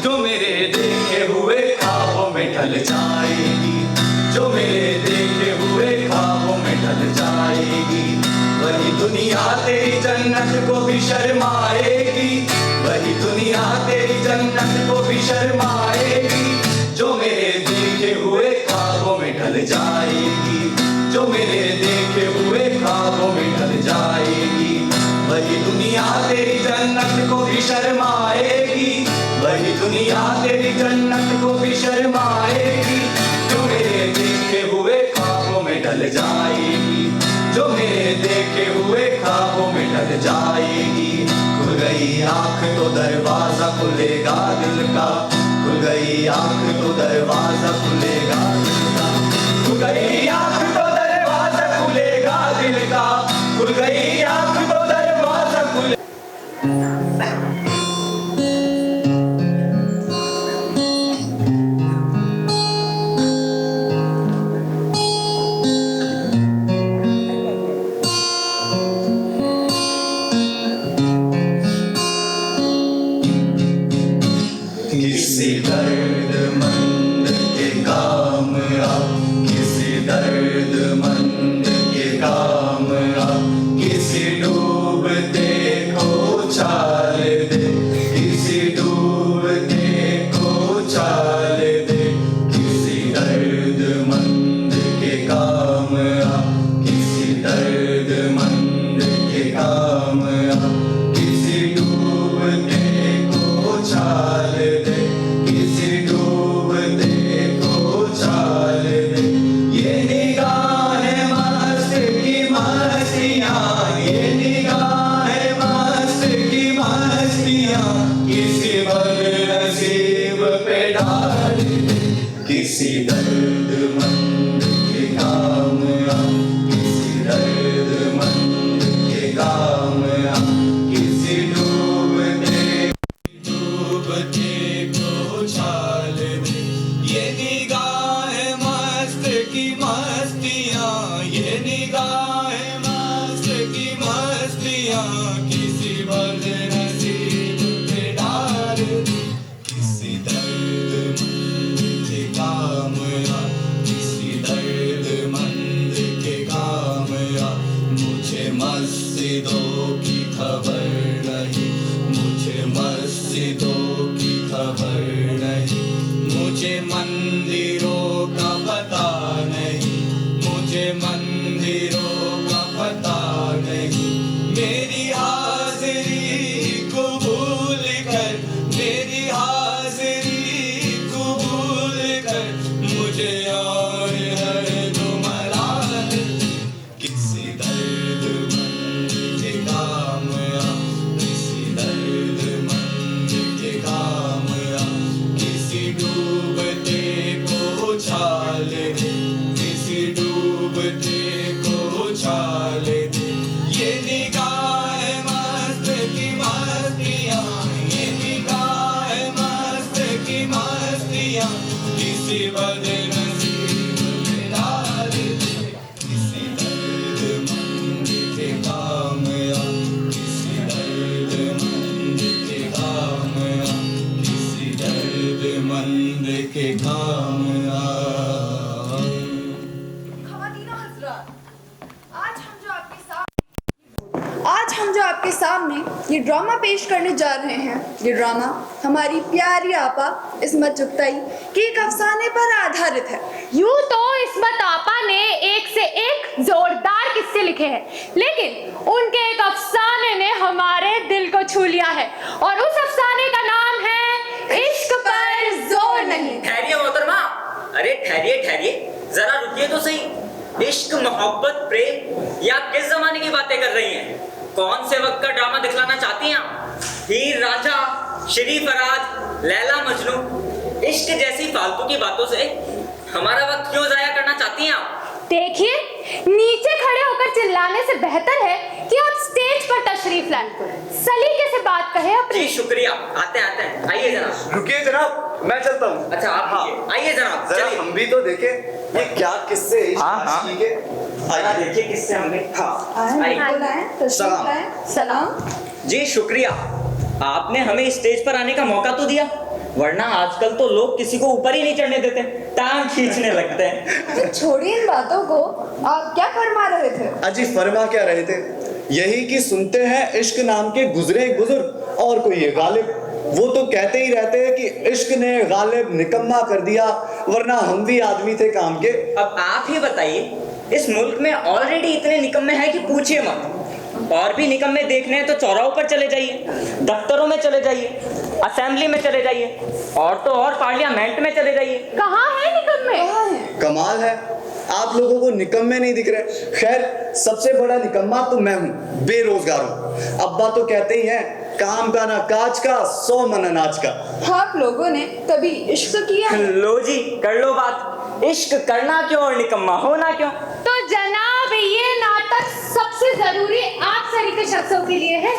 जो मेरे देखे हुए ख्वाबों में ढल जाएगी, जो मेरे देखे हुए ख्वाबों में ढल जाएगी। वही दुनिया तेरी जन्नत को भी शर्माएगी, वही दुनिया तेरी जन्नत को भी शर्माएगी। जो मेरे देखे हुए ख्वाबों में ढल जाएगी, जो मेरे देखे हुए ख्वाबों में ढल जाएगी। वही दुनिया तेरी जन्नत को भी शर्माएगी, वही दुनिया तेरी जन्नत को भी शर्माएगी। जो मेरे देखे हुए ख्वाबों में ढल जाएगी, जो मेरे देखे हुए ख्वाबों में ढल जाएगी। खुल गई आँख तो दरवाजा खुलेगा दिल का, खुल गई आँख तो दरवाजा खुलेगा दिल का, खुल गई आँख तो दरवाजा खुलेगा दिल का, खुल गई आँख तो दरवाजा खुले। किसी दर्दमंद के काम आ, किसी दर्दमंद के काम आ, किसी डूबते को उछाल दे, किसी डूबते को उछाल दे। किसी दर्दमंद के काम आ, किसी दर्दमंद के काम आ, किसी डूबते को उछाल दे, किसी डूबते को उछाल दे। ये निगाहें मस्त की मस्तियाँ, ये निगाहें मस्त की मस्तियाँ, किसी बदनसीब पे डाल दे। किसी दर्दमंद के काम आ, किसी दर्दमंद के काम आ, किसी डूबते को उछाल दे। ये निगाहें मस्त की मस्तियाँ, ये निगाहें मस्त की मस्तियाँ, किसी बदनसीब पे डाल दे। किसी दर्दमंद के काम आ, किसी दर्दमंद के काम आ। मुझे मस्जिदों की खबर नहीं, मुझे मस्जिदों की खबर नहीं, मुझे मंदिरों का पता नहीं, मुझे मंदिरों का पता नहीं। मेरी हाज़िरी कबूल कर, मेरी हाज़िरी कबूल कर, मुझे और हर दो मरा दे। किसी दर्दमंद के काम आ, किसी दर्दमंद के काम आ, किसी डूबते को उछाल दे, किसी डूबते को उछाल दे। ये निगाहें मस्त की मस्तियाँ, ये निगाहें मस्त की मस्तियाँ, किसी बदनसीब पे डाल दे। किसी दर्दमंद के काम आ, किसी दर्दमंद के काम आ, किसी दर्दमंद के काम आ। ख़वातीनो हज़रात, आज हम जो आपके सामने ये ड्रामा पेश करने जा रहे हैं, ये ड्रामा हमारी प्यारी आपा इस्मत चुगताई के एक अफसाने पर आधारित है। यूं तो इस्मत आपा ने एक से एक जोरदार किस्से लिखे हैं, लेकिन उनके एक अफसाने ने हमारे दिल को छू लिया है और उस अफसाने का नाम है इश्क पर जोर नहीं। ठहरिए मोहतरमा, अरे ठहरिए ठहरिए, जरा रुकिए तो सही। इश्क, मोहब्बत, प्रेम, या किस जमाने की बातें कर रही हैं? कौन से वक्त का ड्रामा दिखलाना चाहती हैं आप? हीर रांझा, शरीफ फराज, लैला मजनू, इश्क जैसी फालतू की बातों से हमारा वक्त क्यों जाया करना चाहती हैं आप? देखिए, नीचे खड़े होकर चिल्लाने से बेहतर है कि आप स्टेज पर तशरीफ लाएं, सलीके से बात कहें अपनी। जी शुक्रिया, आते हैं, आइए जनाब। रुकिए जनाब, मैं चलता हूँ। अच्छा आप आइए जनाब, जरा चलिए। हम भी तो देखें ये क्या किस्से इश्क आशिकी के। जरा देखिए किससे हमने। हाँ आइए। सलाम। जी शुक्रिया, आपने हमें स्टेज पर आने का मौका तो दिया, वरना आजकल तो लोग किसी को ऊपर ही नहीं चढ़ने देते, टांग खींचने लगते हैं। तो छोड़िए इन बातों को, आप क्या फरमा रहे थे? अजी फरमा क्या रहे थे? यही कि सुनते हैं इश्क नाम के गुजरे एक बुजुर्ग और कोई ये गालिब, वो तो कहते ही रहते हैं कि इश्क ने गालिब निकम्मा कर दिया, वरना हम भी आदमी थे काम के। अब आप ही बताइए, इस मुल्क में ऑलरेडी इतने निकम्मे हैं कि पूछिए मत। और भी निकम्मे देखने हैं तो चौराहों पर चले जाइए, दफ्तरों में चले जाइए, असेंबली में चले जाइए, और तो और पार्लियामेंट में चले जाइए। कहाँ है निकम्मे? कहाँ है? कमाल है, आप लोगों को निकम्मे नहीं दिख रहे। खैर, सबसे बड़ा निकम्मा तो मैं हूँ, बेरोजगार हूँ। अब्बा तो कहते ही हैं, काम का ना काज का, 100 मन अनाज का। आप लोगों ने कभी इश्क किया है? लो जी, कर लो बात। इश्क करना क्यों और निकम्मा होना क्यों? तो जनाब, ये नाटक सबसे जरूरी आप सरीके शख्सों के लिए है,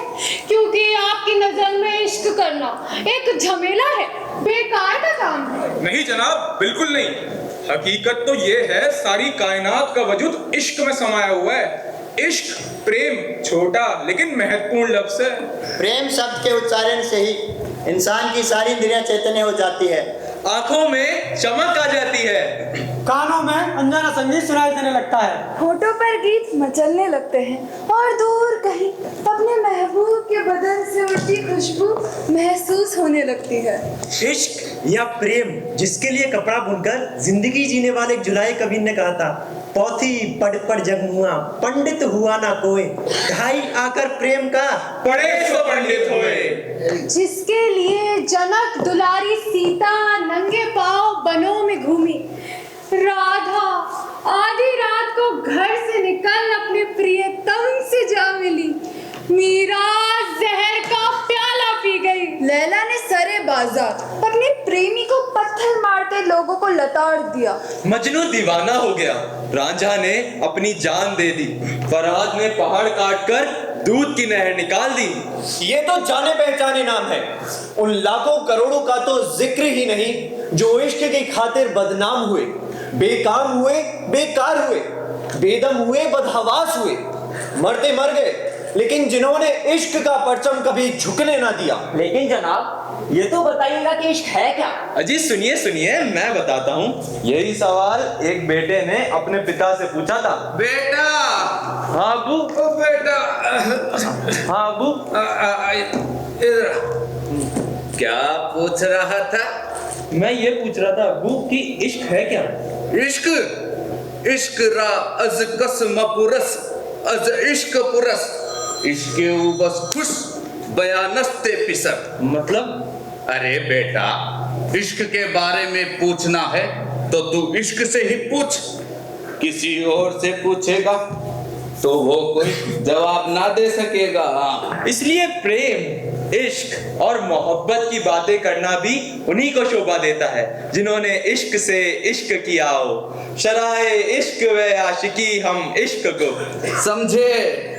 क्योंकि आपकी नजर में इश्क करना एक झमेला है, बेकार का काम है। नहीं जनाब, बिल्कुल नहीं। हकीकत तो ये है, सारी कायनात का वजूद इश्क में समाया हुआ है। इश्क, प्रेम छोटा लेकिन महत्वपूर्ण लफ्ज है। प्रेम शब्द के उच्चारण से ही इंसान की सारी इंद्रियां चैतन्य हो जाती है, आंखों में चमक आ जाती है, कानों में अनजाना संगीत सुनाई देने लगता है, होठों पर गीत मचलने लगते हैं और दूर कहीं अपने महबूब के बदन से उड़ती खुशबू महसूस होने लगती है। इश्क या प्रेम, जिसके लिए कपड़ा बुनकर जिंदगी जीने वाले एक जुलाई कबीर ने कहा था, पौथी पढ़ पढ़ जगमुआ, पंडित हुआ ना कोई, ढाई आकर प्रेम का पढ़े सो पंडित हुए। जिसके लिए जनक दुलारी सीता नंगे पांव बनों में घूमी, राधा आधी रात को घर से निकल अपने प्रियतम से जा मिली, मीरा जहर का प्याला पी गई, लैला ने सरे बाजार अपने प्रेमी को पत्थर मारते लोगों को लताड़ दिया, मजनू दीवाना हो गया, रांझा ने अपनी जान दे दी, फरहाद ने पहाड़ काटकर दूध की नहर निकाल दी। ये तो जाने पहचाने नाम है, उन लाखों करोड़ों का तो जिक्र ही नहीं जो इश्क की खातिर बदनाम हुए, बेकाम हुए, बेकार हुए, बेदम हुए, बदहवास हुए, मरते मर गए, लेकिन जिन्होंने इश्क का परचम कभी झुकने ना दिया। लेकिन जनाब, ये तो बताइएगा कि इश्क है क्या? अजी सुनिए सुनिए, मैं बताता हूँ। यही सवाल एक बेटे ने अपने पिता से पूछा था। बेटा। हाँ अबू। बेटा। हाँ अबू। क्या पूछ रहा था? मैं ये पूछ रहा था अबू कि इश्क है क्या? इश्क, इश्क रा अज कसम पुरस अज इश्क पुरस, इश्के बस खुश बयानस्ते पिसर। मतलब? अरे बेटा, इश्क के बारे में पूछना है तो तू इश्क से ही पूछ, किसी और से पूछेगा तो वो कोई जवाब ना दे सकेगा। इसलिए प्रेम, इश्क और मोहब्बत की बातें करना भी उन्हीं को शोभा देता है जिन्होंने इश्क से इश्क किया हो। शराए इश्क व आशिकी हम इश्क को समझे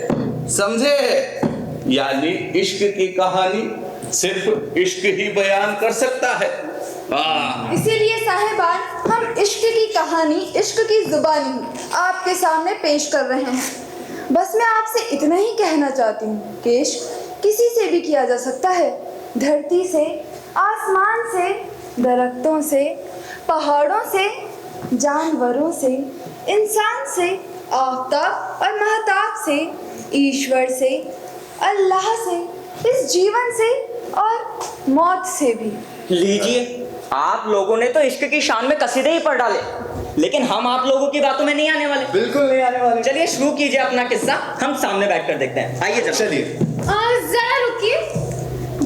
समझे, यानी इश्क की कहानी सिर्फ इश्क ही बयान कर सकता है। इसीलिए साहिबान, हम इश्क की कहानी, इश्क की जुबानी आपके सामने पेश कर रहे हैं। बस मैं आपसे इतना ही कहना चाहती हूँ कि इश्क किसी से भी किया जा सकता है, धरती से, आसमान से, दरख्तों से, पहाड़ों से, जानवरों से, इंसान से, आफताब और महताब से, ईश्वर से, अल्लाह से, इस जीवन से और मौत से भी। लीजिए, आप लोगों ने तो इश्क की शान में कसीदे ही पढ़ डाले, लेकिन हम आप लोगों की बातों में नहीं आने वाले। बिल्कुल नहीं आने वाले। चलिए शुरू कीजिए अपना किस्सा, हम सामने बैठकर देखते हैं। आइए जरा। चलिए। जरा रुकिए,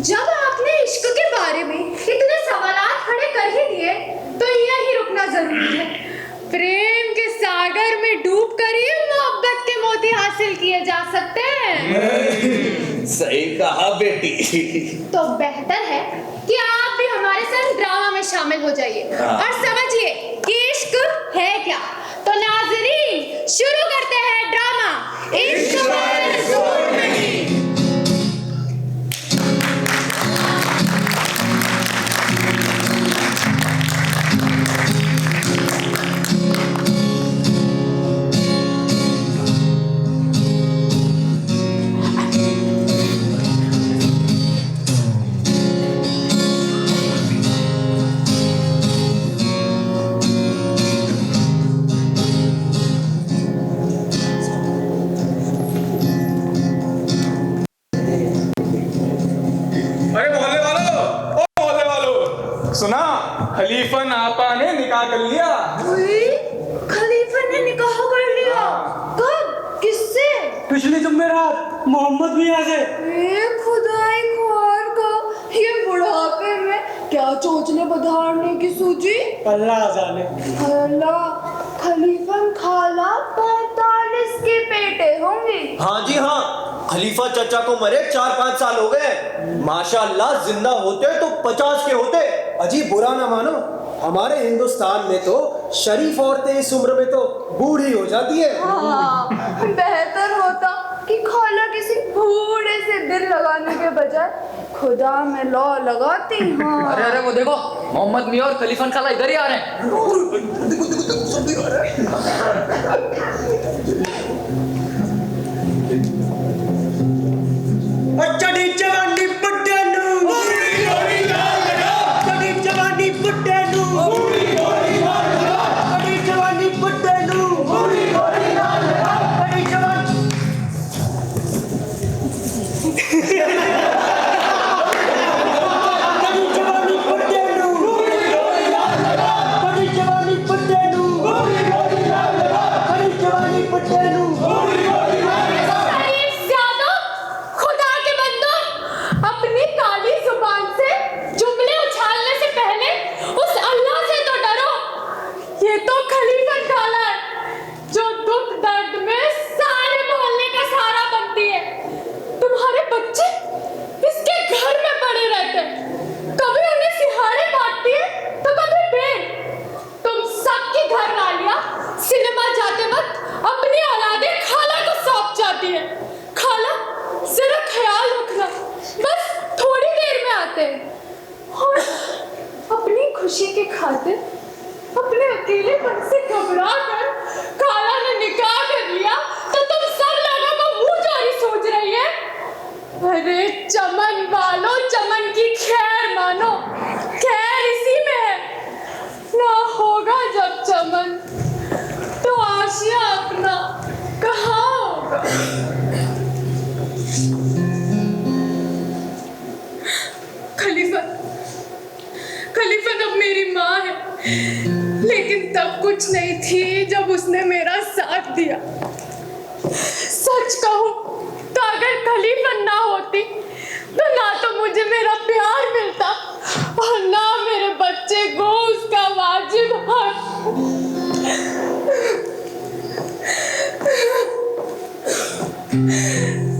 जब आपने इश्क के बारे में इतने सवालात खड़े कर ही दिए तो यही रुकना जरूरी है। प्रेम के सागर में डूब कर ही मोहब्बत के मोती हासिल किए जा सकते हैं। सही कहा बेटी। तो बेहतर है कि आप भी हमारे साथ ड्रामा में शामिल हो जाइए और समझिए कि इश्क है क्या। तो नाज़रीन, शुरू करते हैं ड्रामा इश्क पर जोर नहीं। पिछली जुमेरात मोहम्मद मियाँ से। खुदाई ख्वार का ये बुढ़ापे में क्या चोचले बधारने की सूझी। अल्लाह जाने। अल्लाह, खलीफन खाला 45 के पेटे होंगे। हाँ जी हाँ, खलीफा चचा को मरे 4-5 साल हो गए। माशाअल्लाह जिंदा होते तो 50 के होते। अजी बुरा ना मानो, हमारे हिंदुस्तान में तो शरीफ औरतें इस उम्र में तो बूढ़ी हो जाती है। हाँ, बेहतर होता कि खाला किसी बूढ़े से दिल लगाने के बजाय खुदा में लौ लगाती। हाँ। अरे अरे वो देखो, मोहम्मद मियाँ और खलीफन खाला इधर ही आ रहे हैं। चढ़ी जवानी बुड्ढे नू, चढ़ी जवानी बुड्ढे नू, चढ़ी जवानी बुड्ढे नू, चढ़ी जवानी खुशी की खातिर अपने अकेलेपन से घबरा कर खाला ने निकाह कर लिया तो तुम सब लोगों को मुंह चोरी सोच रही है। अरे चमन वालों, चमन की खैर मानो, खैर इसी में है। ना होगा जब चमन तो आशिया अपना कहाँ होगा। खलीफन अब मेरी माँ है, लेकिन तब कुछ नहीं थी जब उसने मेरा साथ दिया। सच कहूं तो अगर खलीफन ना होती तो ना तो मुझे मेरा प्यार मिलता और ना मेरे बच्चे को उसका वाजिब हक।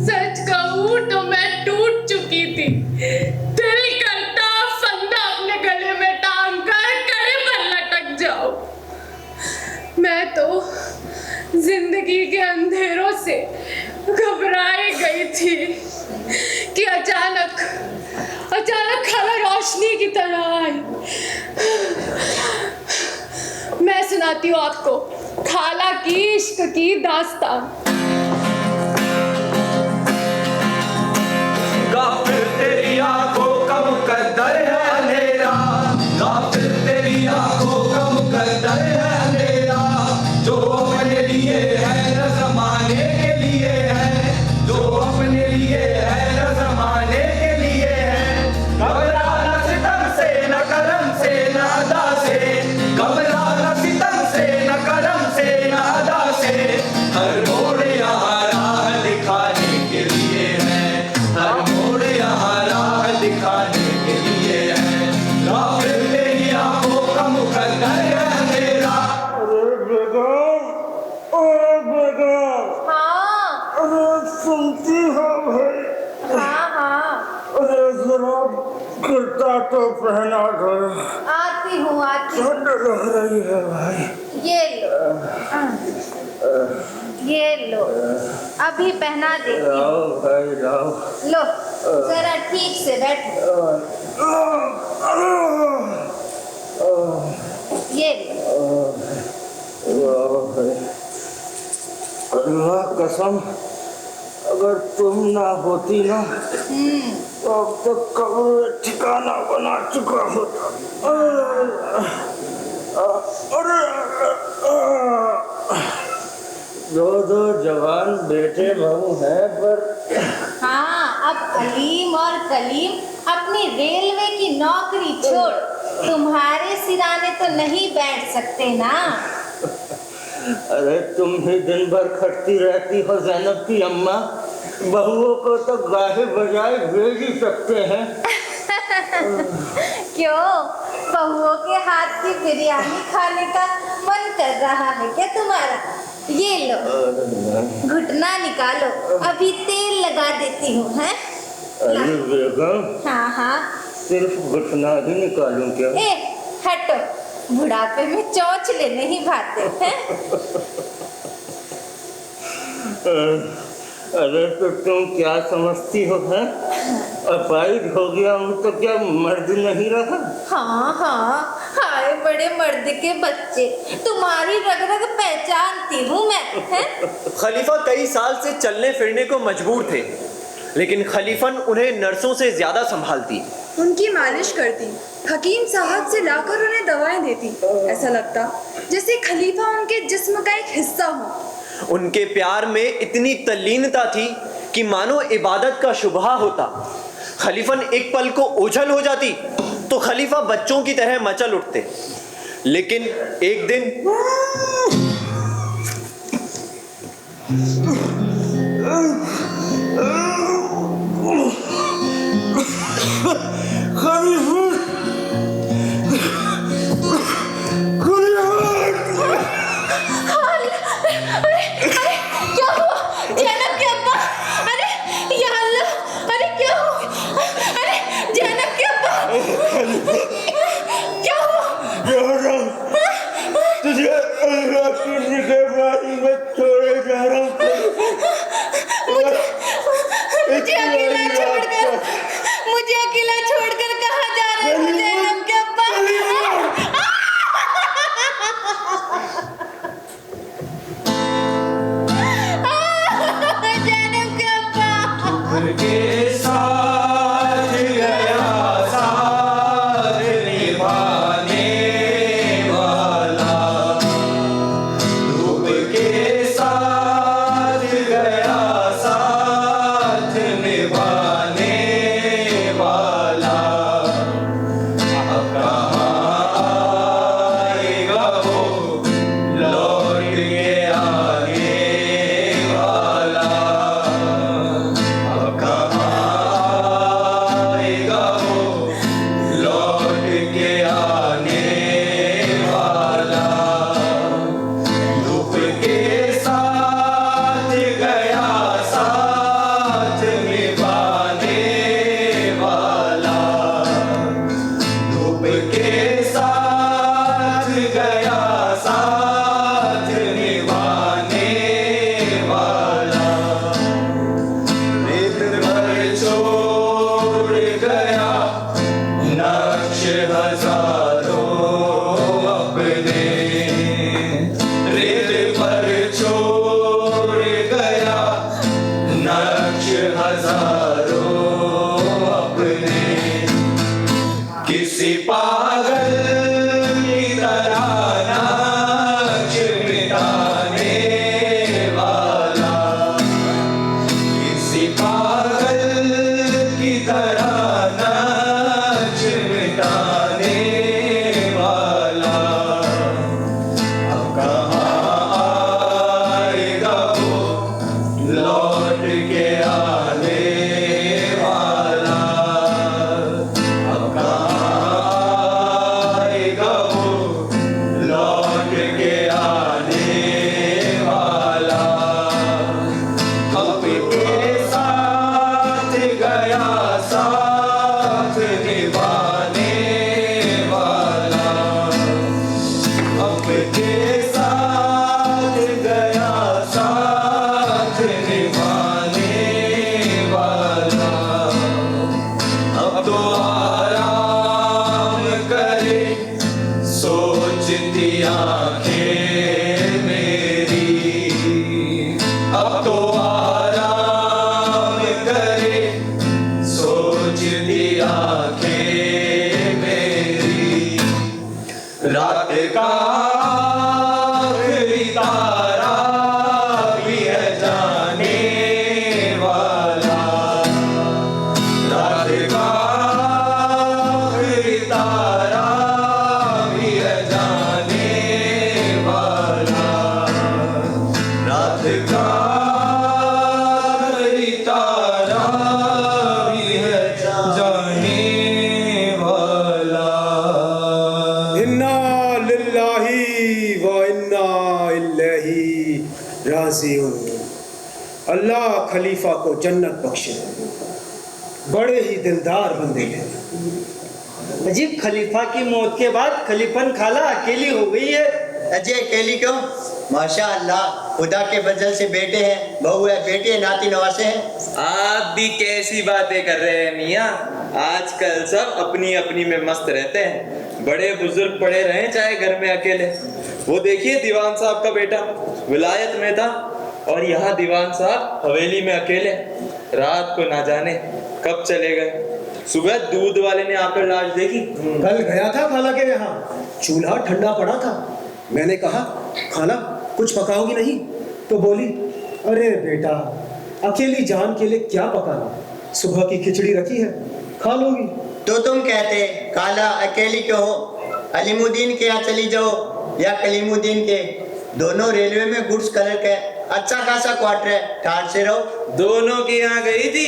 सच कहूं तो मैं टूट चुकी थी। दिल करता फंदा अपने गले में टांग कर कड़े पर लटक जाओ। मैं तो जिंदगी के अंधेरों से घबराई गई थी कि अचानक खाला रोशनी की तरह आई। मैं सुनाती हूँ आपको खाला की इश्क की दास्तान। गाफिर तेरी आंखों का मुकद्दर है अंधेरा, गाफिर तेरी आंखों का मुकद्दर है अंधेरा। जो अपने लिए है न ज़माने के लिए है, जो अपने लिए है न ज़माने के लिए है। घबरा न सितम से न करम से न अदा से, घबरा न सितम से न करम से न अदा से। हर मोड़ यहाँ राह दिखाने के लिए है, हर मोड़ यहाँ राह दिखाने के लिए है। गाफिर तेरी आंखों का मुकद्दर है अंधेरा। हाँ अरे सुनती हो भाई? हाँ हाँ अरे जरा कुर्ता तो पहना दो, आती हूँ आती हूँ। ठंड लग रही है भाई। ये लो अभी पहना देती हूँ। जाओ भाई जाओ। लो जरा ठीक से बैठो। ये लो। अल्लाह कसम, अगर तुम ना होती ना तो अब तक कब्र ठिकाना बना चुका होता। अरे दो जवान बेटे बहू हैं, पर हाँ अब अलीम और कलीम अपनी रेलवे की नौकरी छोड़ तुम्हारे सिराने तो नहीं बैठ सकते ना। अरे तुम भी दिन भर खटती रहती हो ज़ैनब की अम्मा, बहुओं को तो गाहे बजाए भेज ही सकते हैं। क्यों, बहुओं के हाथ की बिरयानी खाने का मन कर रहा है क्या तुम्हारा? ये लो, घुटना निकालो, अभी तेल लगा देती हूँ। हैं? अरे बेगम, हाँ हाँ, सिर्फ घुटना ही निकालूं क्या? ए हटो, बुढ़ापे में चौंचले नहीं भाते हैं। अरे तो तुम क्या समझती हो? है अपाइज हो गया हूँ तो क्या मर्द नहीं रहा? हाँ हाँ, हाय बड़े मर्द के बच्चे, तुम्हारी रग रग पहचानती हूँ मैं। हैं? खलीफा कई साल से चलने फिरने को मजबूर थे, लेकिन खलीफन उन्हें नर्सों से ज्यादा संभालती, उनकी मालिश करती, हकीम साहब से लाकर उन्हें दवाएं देती। ऐसा लगता जैसे खलीफा उनके जिस्म का एक हिस्सा हो। उनके प्यार में इतनी तल्लीनता थी कि मानो इबादत का शुबहा होता। खलीफन एक पल को ओझल हो जाती तो खलीफा बच्चों की तरह मचल उठते। लेकिन एक दिन तुझे अल्लाह की निगहबानी में छोड़े जा रहा हूँ। चाँद का कोई तारा भी है जाने वाला। इन्ना लिल्लाही व इन्ना इलैहि राजिऊन। अल्लाह खलीफा को जन्नत बख्शे, बड़े ही दिलदार बंदे हैं। अजीब, खलीफा की मौत के बाद खलीफन खाला अकेली हो गई है। अजय अकेली क्यों? माशाअल्लाह, खुदा के फजल से बेटे हैं, बहू है, बेटे हैं, नाती नवासे हैं। आप भी कैसी बातें कर रहे हैं मियाँ? आजकल सब अपनी अपनी में मस्त रहते हैं। बड़े बुजुर्ग पड़े रहे चाहे घर में अकेले। वो देखिए दीवान साहब का बेटा विलायत में था और यहाँ दीवान साहब हवेली में अकेले। रात को ना जाने कब चले गए। सुबह दूध वाले ने आकर लाश देखी। कल गया था खाला के यहाँ, चूल्हा ठंडा पड़ा था। मैंने कहा खाला कुछ पकाओगी नहीं? तो बोली अरे बेटा, अकेली जान के लिए क्या पकाना, सुबह की खिचड़ी रखी है, खा लूंगी। तो तुम कहते खाला अकेली क्यों हो? अलीमुद्दीन के यहाँ चली जाओ या कलीमुद्दीन के, दोनों रेलवे में गुड्स कलर के, अच्छा खासा क्वार्टर है, ठाट से रहो। दोनों के यहाँ गई थी।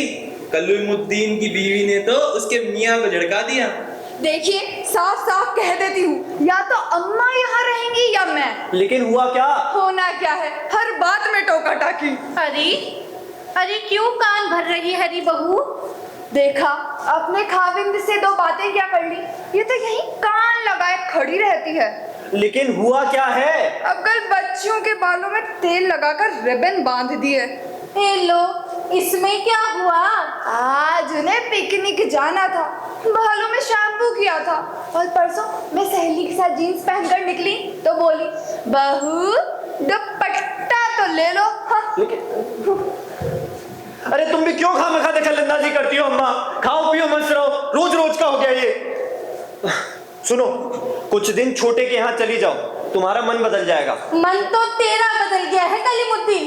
कलीमुद्दीन की बीवी ने तो उसके मियाँ को झड़का दिया। देखिए, साफ साफ कह देती हूँ, या तो अम्मा यहाँ रहेंगी या मैं। लेकिन हुआ क्या? होना क्या है, हर बात में टोका टाकी। अरे अरे क्यों कान भर रही है हरी बहू? देखा, अपने खाविंद से दो बातें क्या कर ली, ये तो यहीं कान लगाए खड़ी रहती है। लेकिन हुआ क्या है? अब कल बच्चियों के बालों में तेल लगाकर रिबन बांध दिए। ए लो, इसमें क्या हुआ? आज उन्हें पिकनिक जाना था, बालों में शैम्पू किया था, और परसों मैं सहेली के साथ जीन्स पहनकर निकली तो बोली बहू दुपट्टा तो ले लो। अरे तुम भी क्यों खामखा दखलंदाजी करती हो अम्मा? खाओ पियो मस्त रहो, रोज रोज का हो गया ये। सुनो, कुछ दिन छोटे के यहाँ चली जाओ, तुम्हारा मन बदल जाएगा। मन तो तेरा बदल गया है कलीमुद्दीन।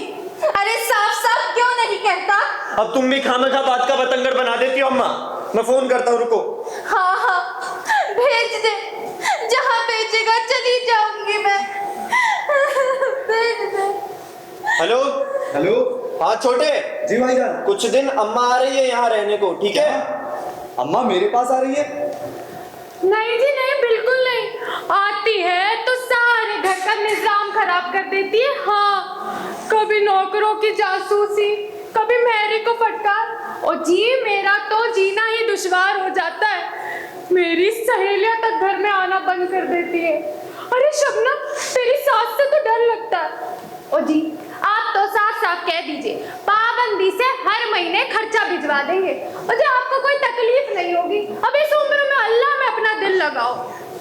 अरे साफ साफ क्यों नहीं कहता? अब तुम भी खामखा बात का बतंगड़ बना देती हो अम्मा। मैं फोन करता हूँ, रुको। हाँ हाँ, भेज दे, जहाँ भेजेगा चली जाऊंगी मैं। भेज दे। Hello hello. हाँ छोटे जी भाईजान। कुछ दिन अम्मा आ रही है यहाँ रहने को, ठीक है? अम्मा मेरे पास आ रही है? नहीं जी नहीं, बिल्कुल नहीं। आती है तो सारे घर का निजाम खराब कर देती है। हाँ, कभी नौकरों की जासूसी, कभी मेरी को फटकार, और जी मेरा तो जीना ही दुश्वार हो जाता है। मेरी सहेलियां तक घर में आना बंद कर देती है। अरे शबनम, तेरी सास से तो डर लगता है। और जी आप तो साफ साफ कह दीजिए, पाबंदी से हर महीने खर्चा भिजवा देंगे, और जो आपको कोई तकलीफ नहीं होगी। अब इस उम्र में अल्लाह में अपना दिल लगाओ।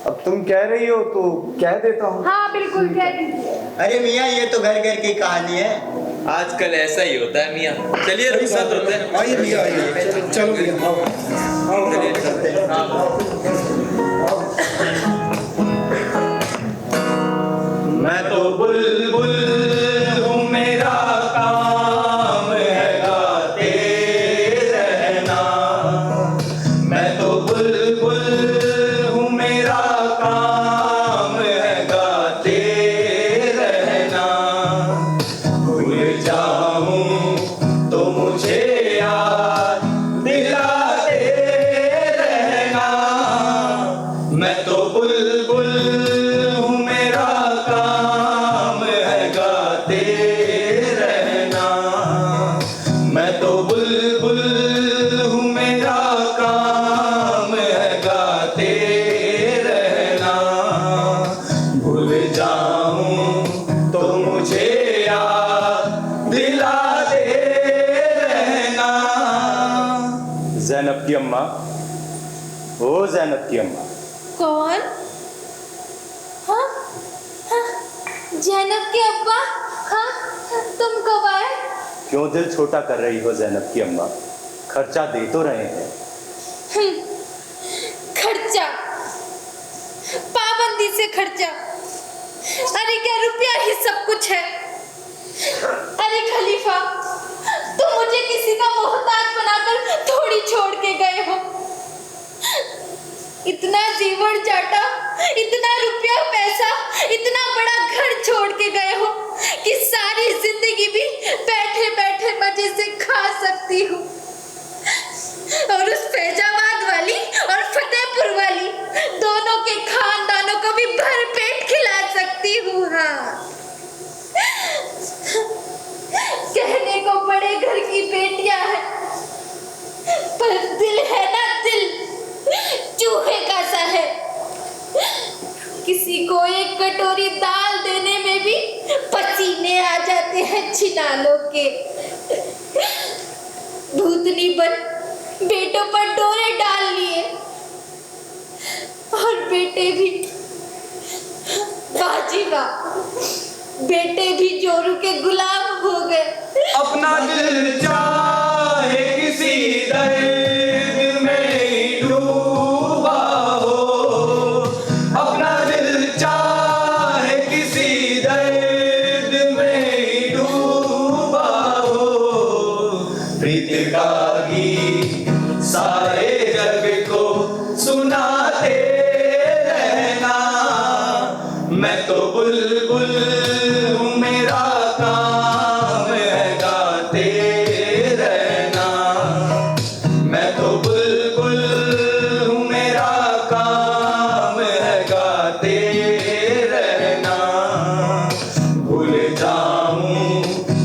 अब तुम कह रही हो तो कह देता हूँ। हाँ बिल्कुल कह दीजिए। अरे मियाँ, ये तो घर घर की कहानी है। आजकल ऐसा ही होता है मियाँ। चलिए रुखसत होते हैं। आइए मियाँ, आइए। चलो मियाँ, आओ। चलिए चलते हैं। मैं तो बुलबुल हूँ, मेरा काम है गाते रहना। मैं तो बुलबुल हूँ, मेरा काम है गाते रहना। भूल जाऊँ तो मुझे याद दिलाते रहना। मैं तो बुलबुल हूँ, मेरा काम है गाते रहना। मैं तो बुलबुल हूँ, मेरा काम है गाते रहना। भूल जाऊँ तो मुझे याद दिलाते रहना। जैनब की अम्मा, ओ जैनब की अम्मा। कौन? हाँ हाँ, जैनब के अब्बा। हाँ, तुम कब आए? क्यों दिल छोटा कर रही हो जैनब की अम्मा? खर्चा दे तो रहे हैं। खर्चा, पाबंदी से खर्चा। अरे क्या रुपया ही सब कुछ है? अरे खलीफा, तुम मुझे किसी का मोहताज बनाकर थोड़ी छोड़ के गए हो। इतना जीवन जाटा, इतना रुपया पैसा, इतना बड़ा घर छोड़ के गए हो कि सारी जिंदगी भी कटोरी दाल देने में भी पसीने आ जाते हैं छिनालों के। भूतनी बन बेटों पर डोरे डाल लिए और बेटे भी बाजीवा, बेटे भी जोरू के गुलाम हो गए। अपना दिल चाहे किसी दर्द में डूबा हो, अपना दिल चाहे किसी दर्द में डूबा हो, प्रीत का गीत सारे जग को सुनाते रहना। मैं तो बुलबुल हूँ, मेरा काम है गाते रहना। मैं तो बुलबुल हूँ, मेरा काम है गाते रहना। भूल जाऊं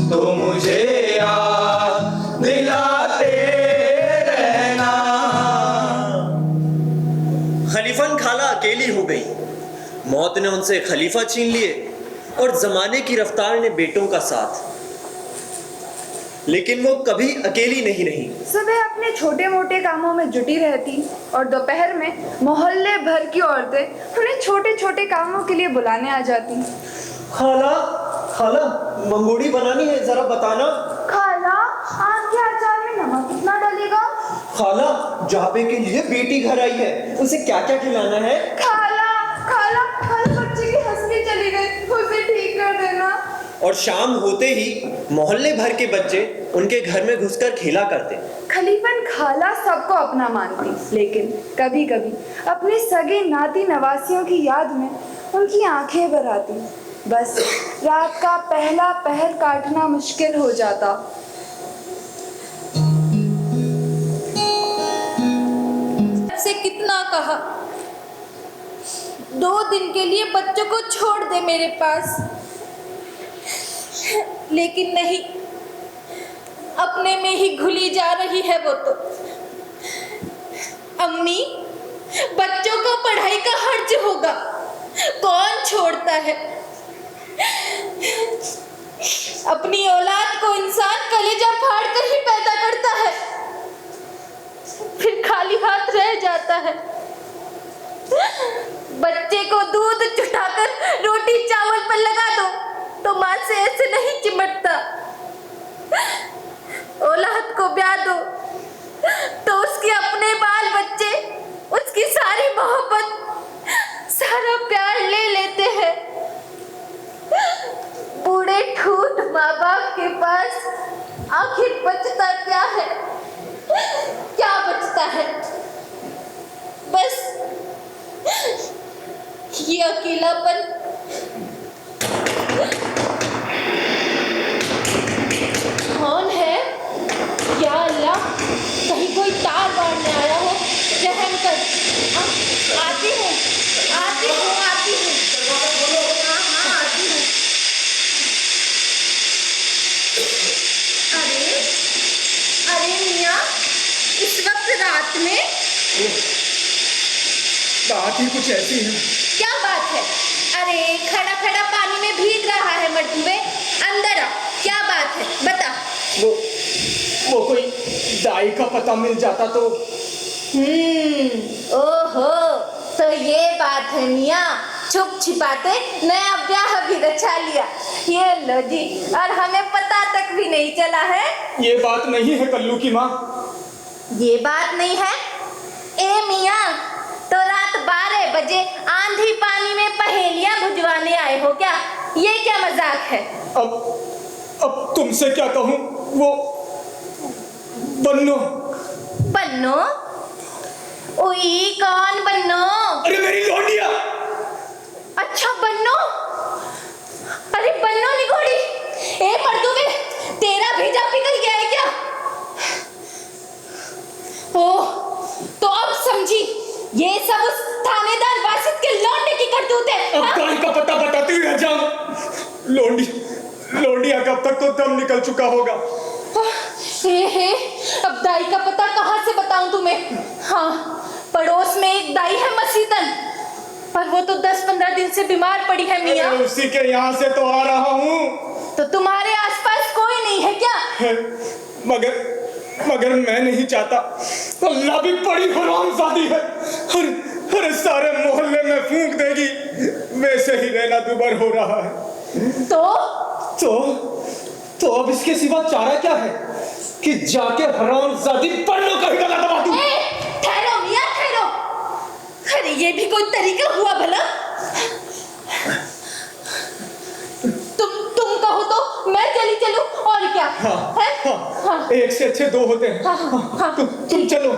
तो मुझे याद दिलाते रहना। खलीफन खाला अकेली हो गई। मौत ने उनसे खलीफा छीन लिए और जमाने की रफ्तार ने बेटों का साथ। लेकिन वो कभी अकेली नहीं रही। सुबह अपने छोटे मोटे कामों में जुटी रहती और दोपहर में मोहल्ले भर की औरतें उन्हें छोटे छोटे कामों के लिए बुलाने आ जाती। खाला, खाला मंगोड़ी बनानी है, जरा बताना। खाला, आम के अचार में नमक कितना डलेगा? खाला, जाबे के लिए बेटी घर आई है, उसे क्या क्या खिलाना है? खाला, खाला, खाला बच्चे की हंसी चली गई, उसे ठीक कर देना। और शाम होते ही मोहल्ले भर के बच्चे उनके घर में घुसकर खेला करते। खलीफन खाला सबको अपना मानती, लेकिन कभी कभी अपने सगे नाती नवासियों की याद में उनकी आंखें भर आती। बस रात का पहला पहर काटना मुश्किल हो जाता। से कितना कहा 2 दिन के लिए बच्चों को छोड़ दे मेरे पास, लेकिन नहीं, अपने में ही घुली जा रही है वो तो। अम्मी, बच्चों को पढ़ाई का खर्च होगा, कौन छोड़ता है? अपनी औलाद को इंसान कलेजा फाड़ कर ही पैदा करता है, फिर खाली हाथ रह जाता है। बच्चे को दूध चुटाकर रोटी चावल पर लगा दो तो माँ से ऐसे नहीं चिमटता। औलाद को ब्याह दो तो उसके अपने बाल बच्चे उसकी सारी मोहब्बत, सारा प्यार ले लेते हैं। बूढ़े ठूठ माँ बाप के पास आखिर बचता क्या है? क्या बचता है? बस ये अकेलापन। कौन है? या अल्लाह, कहीं कोई तार बांधने आया हो, रहम कर। आती हूँ, आती हूँ, आती हूँ। हाँ, आती हूँ। अरे मियाँ, इस वक्त रात में? बात ही कुछ ऐसी है। क्या बात है? अरे खड़ा खड़ा पानी में भीग रहा है मर्तबे, अंदर आ। क्या बात है, बता। वो कोई दाई का पता मिल जाता तो। ओहो, तो ये बात है मियाँ, छुप छिपाते नया ब्याह भी रचा लिया। ये लो जी, और हमें पता तक भी नहीं चला है। ये बात नहीं है कल्लू की माँ। ये बात नहीं है? ए मियाँ, तो रात 12 बजे आंधी पानी में पहेलियां बुझवाने आए हो क्या? ये क्या मजाक है? अब तुमसे क्या कहूँ? वो बन्नो। बन्नो? ओई, कौन बन्नो? अरे मेरी लौंडिया। अच्छा बन्नो। अरे बन्नो निगोड़ी, ए मर्दुबे, तेरा भेजा पिघल गया है क्या? ओह, तो अब समझी, ये सब उस थानेदार वासिद के लौंडे की करतूत है। अब दाई का पता बताती हुई जान। लौंडिया कब तक तो दम निकल चुका होगा। हे, अब दाई का पता कहाँ से बताऊं तुम्हें? हाँ, पड़ोस में एक दाई है मसीतन, पर वो तो 10-15 दिन से बीमार पड़ी है मियाँ। उसी के यहाँ से तो आ रहा हूँ। तो तुम्हारे आसपास कोई नहीं है क्या? मगर मैं नहीं चाहता। अल्लाह भी बड़ी हरामजादी है। हर सारे मोहल्ले में फूंक देगी। वैसे ही रहना दुबर हो रहा है। तो अब इसके सिवा चारा क्या है कि जाके हरामजादी पन्नों का ही गला दबा दूं? ठहरो मियाँ ठहरो। अरे ये भी कोई तरीका हुआ भला? तुम कहो तो मैं चली चलूं और क्या? हाँ। एक से अच्छे दो होते हैं। तुम चलो।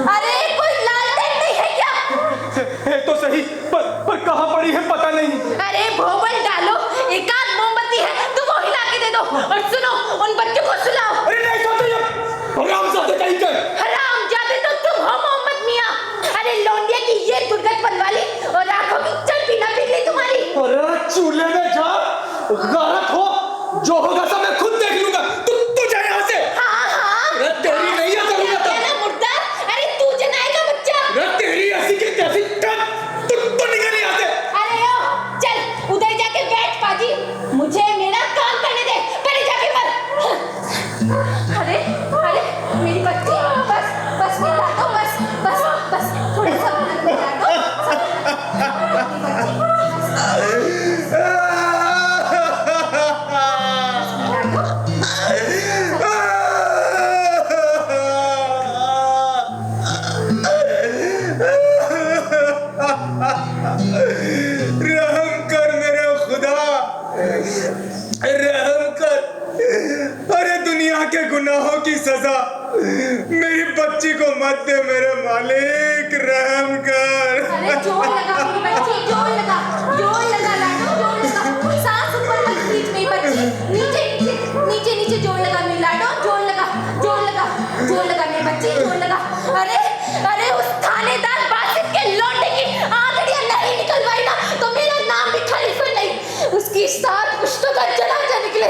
अरे कोई लालटेन नहीं है क्या? है तो सही, पर कहाँ पड़ी है पता नहीं। अरे भोबल डालो, एक आध मोमबत्ती है तो वो हिला के दे दो। और सुनो, उन बच्चों को सुलाओ। अरे नहीं सोते हरामजादे कहीं के। हरामजादे तो तुम हो मोहम्मद मियाँ। अरे लौंडिया की ये दुर्गत बनवाली और आंखों की चलती ना पिघली तुम्हारी। अरे चूल्हे में जा, गलत हो, जो होगा सब मैं खुद देख लूंगा। तू जा यहाँ से। हाँ। तेरी नहीं है जरूरत। अरे तू जनाएगा बच्चा। तेरी ऐसी की तैसी तू निकल यहाँ से। अरे ओ, चल उधर जाके बैठ पाजी, मुझे मेरा काम करने दे। पहले जाके मर। अरे मेरी बच्ची, बस मिला दो, बस थोड़ा सा मिला दो। रहम कर मेरे खुदा, रहम कर। अरे दुनिया के गुनाहों की सजा मेरी बच्ची को मत दे मेरे मालिक, रहम कर। अरे जोर लगा मेरी बच्ची, जोर लगा लाडो, जोर लगा। सांस ऊपर मत खींच मेरी बच्ची, नीचे जोर लगा मेरी लाडो, जोर लगा मेरी बच्ची, जोर लगा। अरे उस थानेदार बासित के लौंडे की आंगड़ियां नहीं निकलवाई ना तो मेरा नाम भी खलीफा नहीं। उसकी 7 पुश्तों का जनाजा निकले।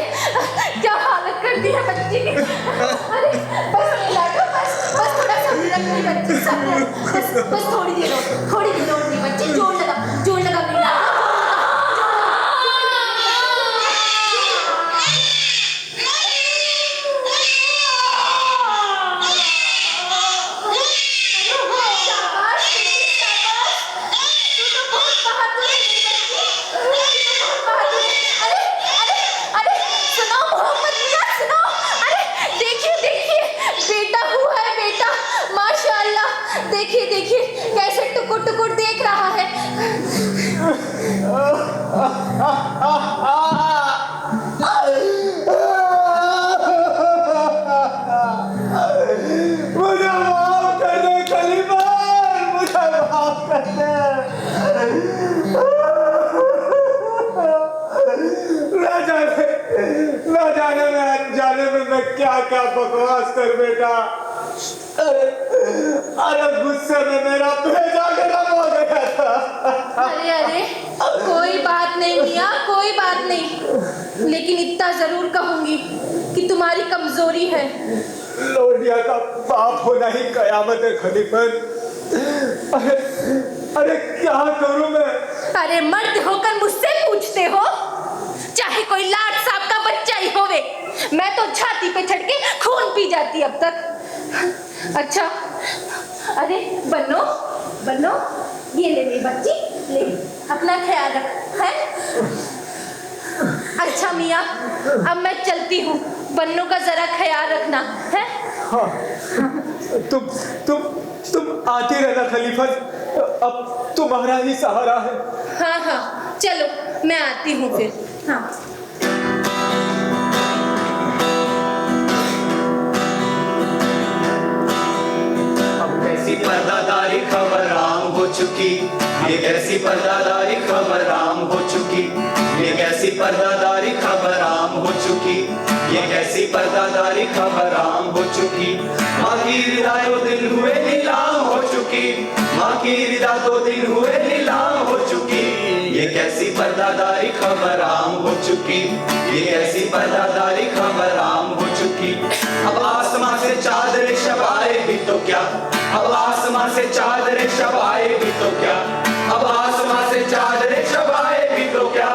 क्या हालत कर दी है बच्ची की। अरे बस मेरी लाडो, बस थोड़ा सा मेरी बच्ची, बस थोड़ी देर और मेरी बच्ची, जोर लगा मेरी लाडो। देखिए कैसे टुकुर देख रहा है। मुझे माफ कर दे खलीफा, मुझे माफ कर दे। ना जाने में अनजाने में मैं क्या बकवास कर बैठा। अरे गुस्से में मेरा भेजा गरम हो गया था। अरे कोई बात नहीं मियाँ, कोई बात नहीं, लेकिन इतना जरूर कहूंगी कि तुम्हारी कमजोरी है। लौंडिया का बाप होना ही कयामत है खलीफन। अरे क्या करूं मैं? अरे मर्द होकर मुझसे पूछते हो? चाहे कोई लाट साहब का बच्चा ही होवे, मैं तो छाती पे चढ़ के खून पी जाती अब तक। अच्छा अरे बनो ये ले मेरी बच्ची, ले। अपना ख्याल रख है। अच्छा मियाँ, अब मैं चलती हूँ, बन्नू का जरा ख्याल रखना है। हाँ, तुम आती रहना खलीफा, अब तुम्हारा ही सहारा है। हाँ हाँ चलो, मैं आती हूँ फिर। हाँ कैसी पर्दादारी खबर आम हो चुकी, ये कैसी पर्दादारी खबर आम हो चुकी, ये कैसी पर्दादारी खबर आम हो चुकी, ये कैसी पर्दादारी खबर आम हो चुकी। माँ की रिदा तो दिन हुए नीलाम हो चुकी, माँ की रिदा तो दिन हुए नीलाम हो चुकी, ये कैसी पर्दादारी खबर आम हो चुकी, ये कैसी पर्दादारी खबर आम हो चुकी। अब आसमां से चादर शबाए भी तो क्या, अब आसमां से चादर शबाए भी तो क्या, अब आसमां से चादर शबाए भी तो क्या,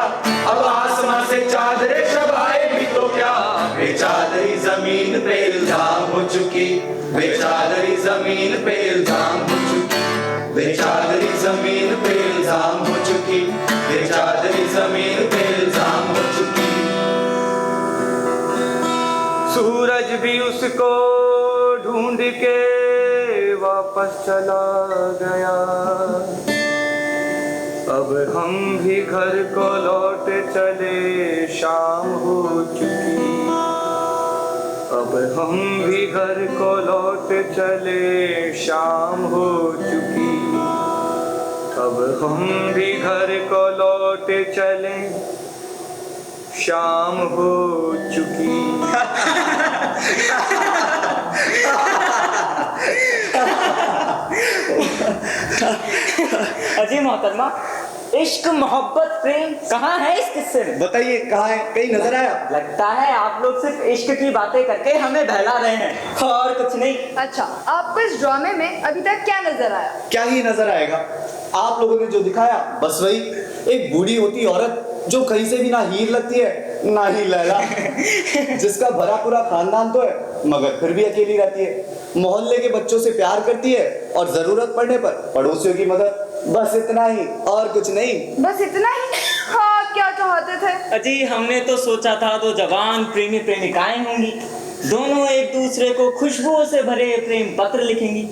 अब आसमां से चादर शबाए भी तो क्या। बेचादरी जमीन पे इल्जाम हो चुकी, बेचादरी जमीन पे इल्जाम हो चुकी, बेचादरी जमीन पे इल्जाम हो चुकी, बेचादरी जमीन पे इल्जाम हो चुकी। सूरज भी उसको ढूंढ के वापस चला गया, अब हम भी घर को लौट चले, शाम हो चुकी, अब हम भी घर को लौट चले, शाम हो चुकी, अब हम भी घर को लौट चले, शाम हो चुकी। अजी मोहतरमा, इश्क मोहब्बत प्रेम कहाँ है इस किस्से में? बताइए कहाँ है, कहीं नजर आया? लगता है आप लोग सिर्फ इश्क की बातें करके हमें बहला रहे हैं और कुछ नहीं। अच्छा, आपको इस ड्रामे में अभी तक क्या नजर आया? क्या ही नजर आएगा, आप लोगों ने जो दिखाया बस वही। एक बूढ़ी होती औरत जो कहीं से भी ना हीर लगती है ना ही लैला, जिसका भरा पूरा खानदान तो है मगर फिर भी अकेली रहती है, मोहल्ले के बच्चों से प्यार करती है और जरूरत पड़ने पर पड़ोसियों की मदद, बस इतना ही और कुछ नहीं। बस इतना ही? हाँ, क्या चाहते थे? अजी हमने तो सोचा था दो जवान प्रेमी प्रेमिकाएं होंगी, दोनों एक दूसरे को खुशबुओं से भरे प्रेम पत्र लिखेंगी,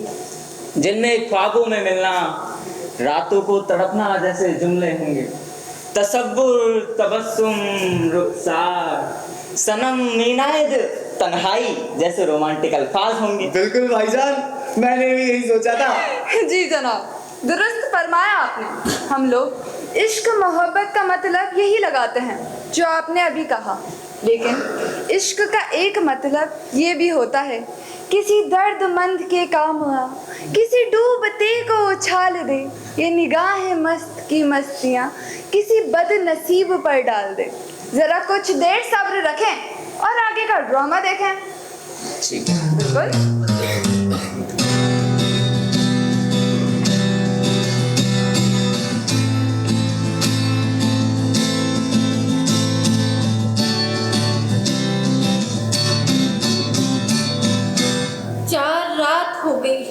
जिनमें ख्वाबों में मिलना, रातों को तड़पना जैसे जुमले होंगे, तसव्वुर तबस्सुम रुखसार सनम मीनायद तन्हाई जैसे रोमांटिक अल्फाज होंगे। बिल्कुल भाईजान, मैंने भी यही सोचा था। जी जनाब, दुरुस्त फरमाया आपने। हम लोग इश्क मोहब्बत का मतलब यही लगाते हैं जो आपने अभी कहा, लेकिन इश्क का एक मतलब ये भी होता है किसी दर्दमंद के काम आ, किसी डूबते को उछाल दे, ये निगाहें मस्त की मस्तियाँ किसी बदनसीब पर डाल दे। जरा कुछ देर सब्र रखें और आगे का ड्रामा देखें। ठीक है, बिल्कुल। रात हो गई,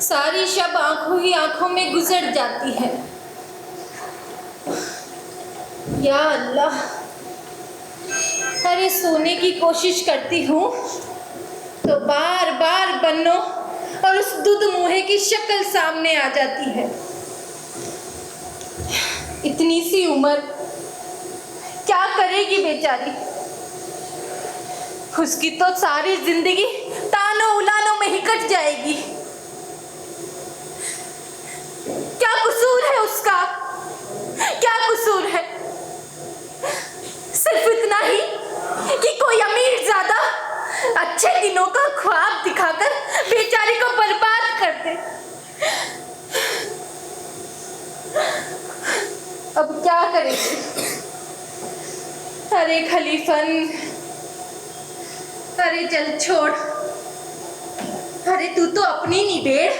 सारी शब आंखों ही आंखों में गुजर जाती है। या अल्लाह, अरे सोने की कोशिश करती हूँ तो बार बार बन्नो और उस दूध मुँहे की शक्ल सामने आ जाती है। इतनी सी उम्र, क्या करेगी बेचारी? उसकी तो सारी जिंदगी तानों उलानों में ही कट जाएगी। क्या कसूर है उसका? क्या कसूर है? सिर्फ इतना ही कि कोई अमीर ज्यादा अच्छे दिनों का ख्वाब दिखाकर बेचारी को बर्बाद कर दे। अब क्या करेगी? अरे खलीफन, अरे चल छोड़, अरे तू तो अपनी निबेड़,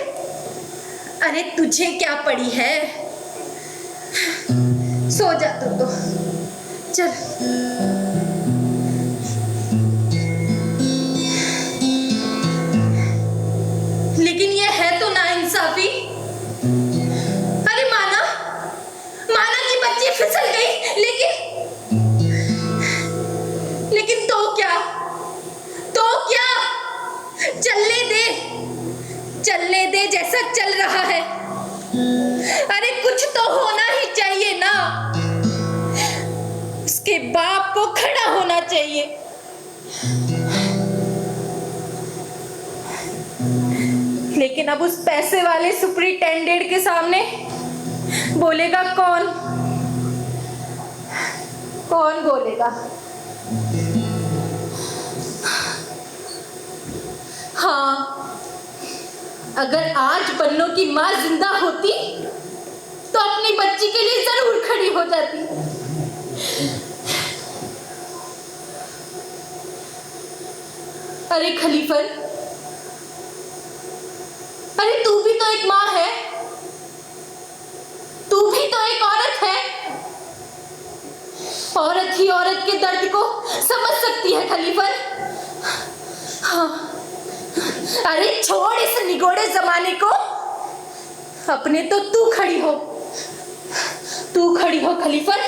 अरे तुझे क्या पड़ी है? सो जा तू तो, चल। लेकिन ये है तो नाइंसाफी। अरे माना जैसा चल रहा है। अरे कुछ तो होना ही चाहिए ना, उसके बाप को खड़ा होना चाहिए। लेकिन अब उस पैसे वाले सुपरिटेंडेंट के सामने बोलेगा कौन? कौन बोलेगा? हाँ, अगर आज बन्नों की माँ जिंदा होती तो अपनी बच्ची के लिए जरूर खड़ी हो जाती। अरे खलीफन, अरे तू भी तो एक माँ है, तू भी तो एक औरत है। औरत ही औरत के दर्द को समझ सकती है खलीफन। हाँ, अरे छोड़ इस निगोड़े जमाने को, अपने तो तू खड़ी हो, तू खड़ी हो खलीफन,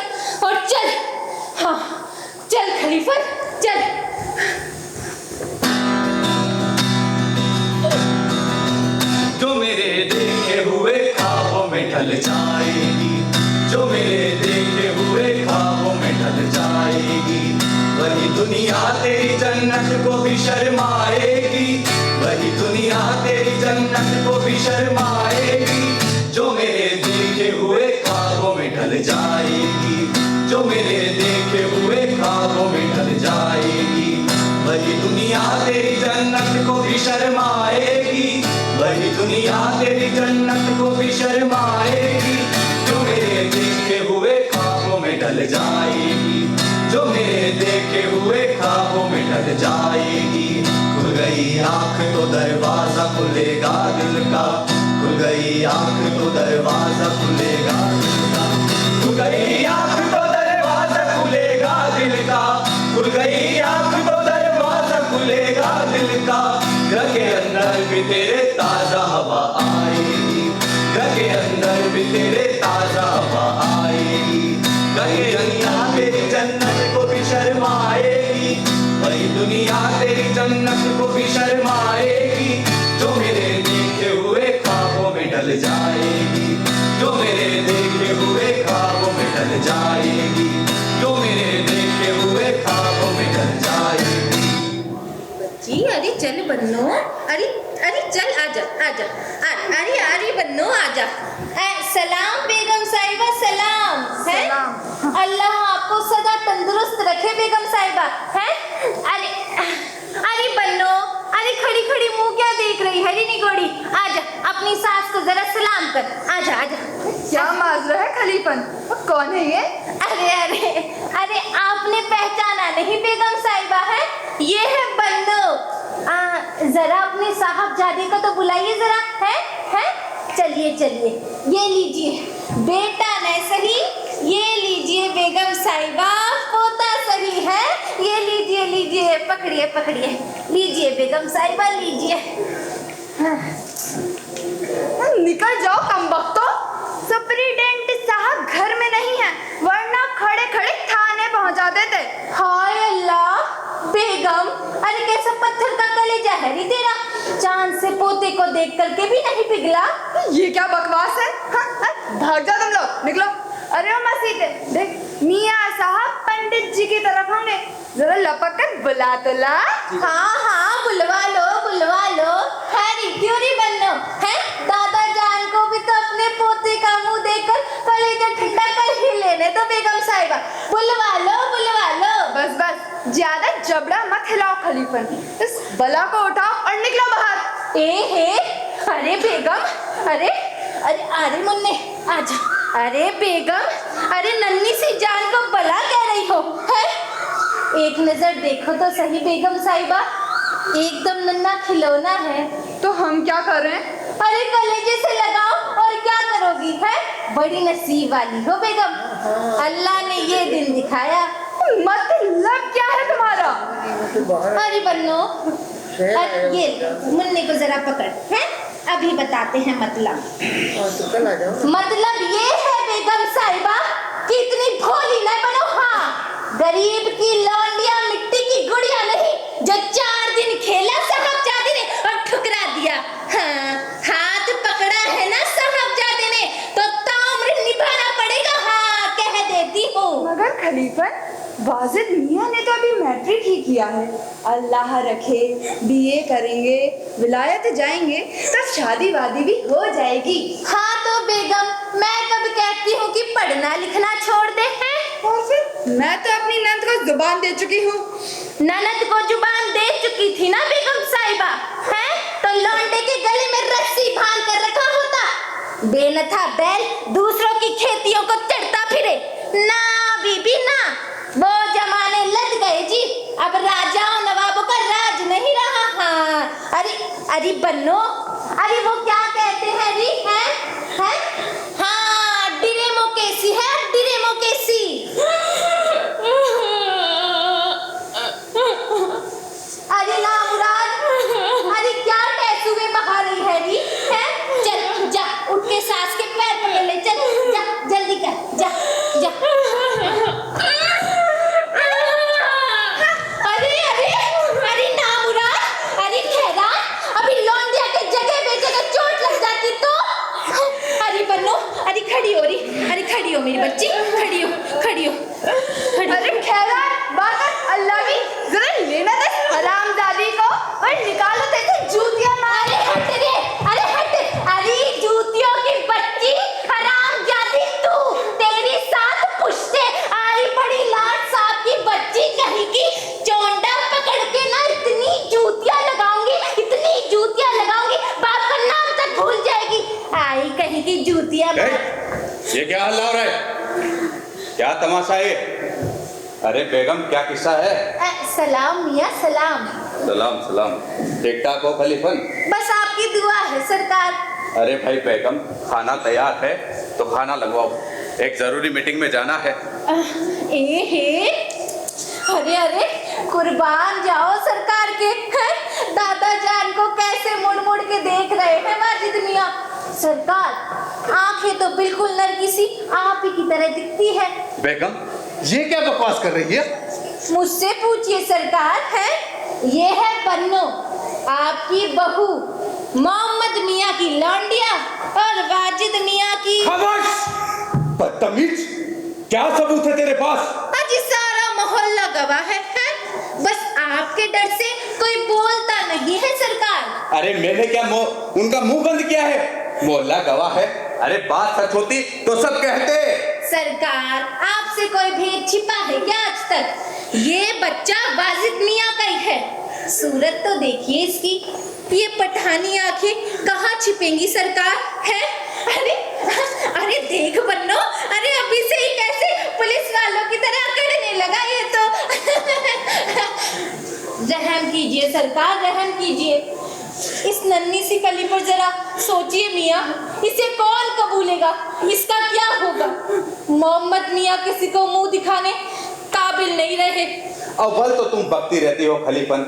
और चल। हाँ चल खलीफन, चल। जो मेरे देखे हुए ख्वाबों में ढल जाएगी, जो मेरे देखे हुए ख्वाबों में ढल जाएगी, वही दुनिया तेरी जन्नत को भी शर्माएगी, वही दुनिया तेरी जन्नत को भी शर्माएगी। जो मेरे देखे हुए ख्वाबों में ढल जाएगी, जो मेरे देखे हुए ख्वाबों में ढल जाएगी, वही दुनिया तेरी जन्नत को भी शर्माएगी, वही दुनिया तेरी जन्नत को भी शर्माएगी। जो मेरे देखे हुए ख्वाबों में ढल जाएगी, जो मेरे देखे हुए ख्वाबों में ढल जाएगी। खुल गई आंख तो दरवाजा खुलेगा दिल का, खुल गई आंख तो दरवाजा खुलेगा दिल का, खुल गई आंख तो दरवाजा खुलेगा दिल का, खुल गई आंख तो दरवाजा खुलेगा दिल का। घर के अंदर भी तेरे ताजा हवा आएगी, घर के अंदर भी तेरे ताजा हवा आएगी, घर के अंदर तेरी जन्नत को भी शर्माएगी, वही दुनिया तेरी जन्नत को भी शर्माएगी। जो मेरे देखे हुए ख्वाबों में ढल जाएगी, जो मेरे देखे हुए ख्वाबों में ढल जाएगी, जो मेरे देखे हुए ख्वाबों में ढल जाएगी। बच्ची, अरे चल बन्नो, अरे अरे चल आजा आजा, अरे अरे बन्नो आजा। सलाम बेगम साहिबा, सलाम है। अल्लाह आपको सदा तंदुरुस्त रखे बेगम साहिबा, है। अरे अरे बन्नो, अरे खड़ी खड़ी मुंह क्या देख रही है निगोड़ी? आजा, अपनी सास को जरा सलाम कर, आजा आजा। क्या माजरा है खलीफन? कौन है ये? अरे अरे अरे आपने पहचाना नहीं बेगम साहिबा, है ये है बन्नो। जरा अपने साहबजादे को तो बुलाइए जरा, है। चलिए चलिए, ये लीजिए बेटा न सही, ये लीजिए बेगम साहिबा पोता सही, है। ये लीजिए लीजिए, पकड़िए पकड़िए, लीजिए बेगम साहिबा लीजिए। निकल जाओ कमबख्तो, सुपरिटेंडेंट साहब घर में नहीं है, वरना खड़े खड़े थाने पहुंचा देते। हाय अल्लाह बेगम, अरे कैसा पत्थर का कलेजा है री तेरा, चांद से पोते को देख करके भी नहीं पिघला। ये क्या बकवास है? भाग जाओ तुम लोग, निकलो। अरे ओ मसीह, देख मियाँ साहब पंडित जी की तरफ होंगे, जरा लपक कर बुला तो ला। हाँ हाँ बुलवा लो बुलवा लो, हरी क्यों नहीं बन्नो, है। दादा जान को भी तो अपने पोते का मुंह देखकर कलेजा ठंडा कर ही लेने तो बेगम साहिबा, बुलवा लो बुलवा लो। बस बस, ज्यादा जबड़ा मत हिलाओ खलीफन, इस बला को उठाओ और निकलो बाहर। ए हे, अरे बेगम, अरे अरे अरे मुन्ने आजा। अरे बेगम, अरे नन्ही सी जान को बला कह रही हो, है। एक नजर देखो तो सही बेगम साहिबा, एकदम नन्हा खिलौना है। तो हम क्या कर रहे हैं? अरे कलेजे से लगाओ, और क्या करोगी, है। बड़ी नसीब वाली हो बेगम, अल्लाह ने ये दिन दिखाया। मतलब क्या है तुम्हारा? अरे बन्नो, ये मुन्ने को जरा पकड़, है। अभी बताते हैं मतलब। मतलब ये है बेगम साहिबा कि इतनी भोली न बनो। हाँ, गरीब की लौंडिया मिट्टी की गुड़िया नहीं, जो 4 दिन खेला साहबजादी ने और ठुकरा दिया। हाँ, हाथ खलीफन, वाजिद मियाँ ने तो अभी मैट्रिक ही किया है। अल्लाह रखे बीए करेंगे, विलायत जाएंगे, तब शादी वादी भी हो जाएगी। हाँ तो बेगम, मैं कब कहती हूँ कि पढ़ना लिखना छोड़ दे हैं? और फिर मैं तो अपनी नंद को जुबान दे चुकी हूँ। ननद को जुबान दे चुकी थी ना बेगम साहिबा, हैं? तो लौंडे के गले में रस्सी बांध कर रखा होता। बेनथा बैल दूसरों की खेतियों को चढ़ता फिरे। ना बीबी ना, वो जमाने लग गए जी। अब राजाओं नवाबों का राज नहीं रहा। हाँ अरे बन्नो, अरे वो क्या कहते हैं री, हैं? हाँ, डेमोक्रेसी है, डेमोक्रेसी। अरे ना मुराद, अरे क्या टैसुए बहा रही है री, हैं? चल जा, उठ के सास के पैर पकड़ ले, चल जा, जल्दी कर, जा जा। अरे ना मुराद, अरे ठहरा, अभी लौंडिया के जगह बेजगह चोट लग जाती तो। अरे बन्नो, अरे खड़ी हो रही, अरे खड़ी हो मेरी बच्ची, खड़ी हो, खड़ी हो। अरे ठहरा, बात अल्लाह की, जरा लेना दे हरामजादी को और निकालो तेरे जूतियां मारे। हट रे, अरे हट, अरे जूतियों की बच्ची, हरामजादी तू, तेरी साथ पुश्ते आई बड़ी लाट साहब की बच्ची कहीं की, चोंडा पकड़ के ना इतनी जूतियां लगाऊंगी, इतनी जूतियां लगाऊंगी, बाप का नाम तक भूल जाएगी। आई कहीं की जूतियां। ये क्या हल्ला हो रहा है? क्या तमाशा है? अरे बेगम, क्या किस्सा है? सलाम मियाँ, सलाम। सलाम सलाम। ठीक ठाक हो खलीफन? बस आपकी दुआ है सरकार। अरे भाई बेगम, खाना तैयार है तो खाना लगवाओ, एक जरूरी मीटिंग में जाना है। अरे कुर्बान जाओ सरकार के, दादा जान को कैसे मुड़ मुड़ के देख रहे हैं वाजिद मियाँ। सरकार, आंखें तो बिल्कुल नरगिसी आप ही की तरह दिखती है। बेगम, ये क्या बकवास कर रही है? मुझसे पूछिए सरकार, है ये है बन्नो, आपकी बहू, मोहम्मद मियाँ की लौंडिया और वाजिद मियाँ की। खामोश! बदतमीज! क्या सबूत है तेरे पास? अजी सारा मोहल्ला गवाह है? बस आपके डर से कोई बोलता नहीं है सरकार। अरे मैंने क्या उनका मुंह बंद किया है? मोहल्ला गवाह है। अरे बात सच होती तो सब कहते। सरकार, आपसे कोई भेद छिपा है क्या आज तक? ये बच्चा वाजिद मियाँ का ही है। सूरत तो देखिए इसकी, ये पठानी आंखें कहाँ छिपेंगी सरकार, है? अरे देख बन्नो, अरे अभी से ही कैसे पुलिस वालों की तरह अकड़ने लगा ये तो। रहम कीजिए सरकार, रहम कीजिए। इस नन्ही सी कली पर जरा सोचिए मियाँ, इसे कौन कबूलेगा? इसका क्या होगा? मोहम्मद मियाँ किसी को मुंह दिखाने काबिल नहीं रहे। अव्वल तो तुम बकती रहती हो खलीफन।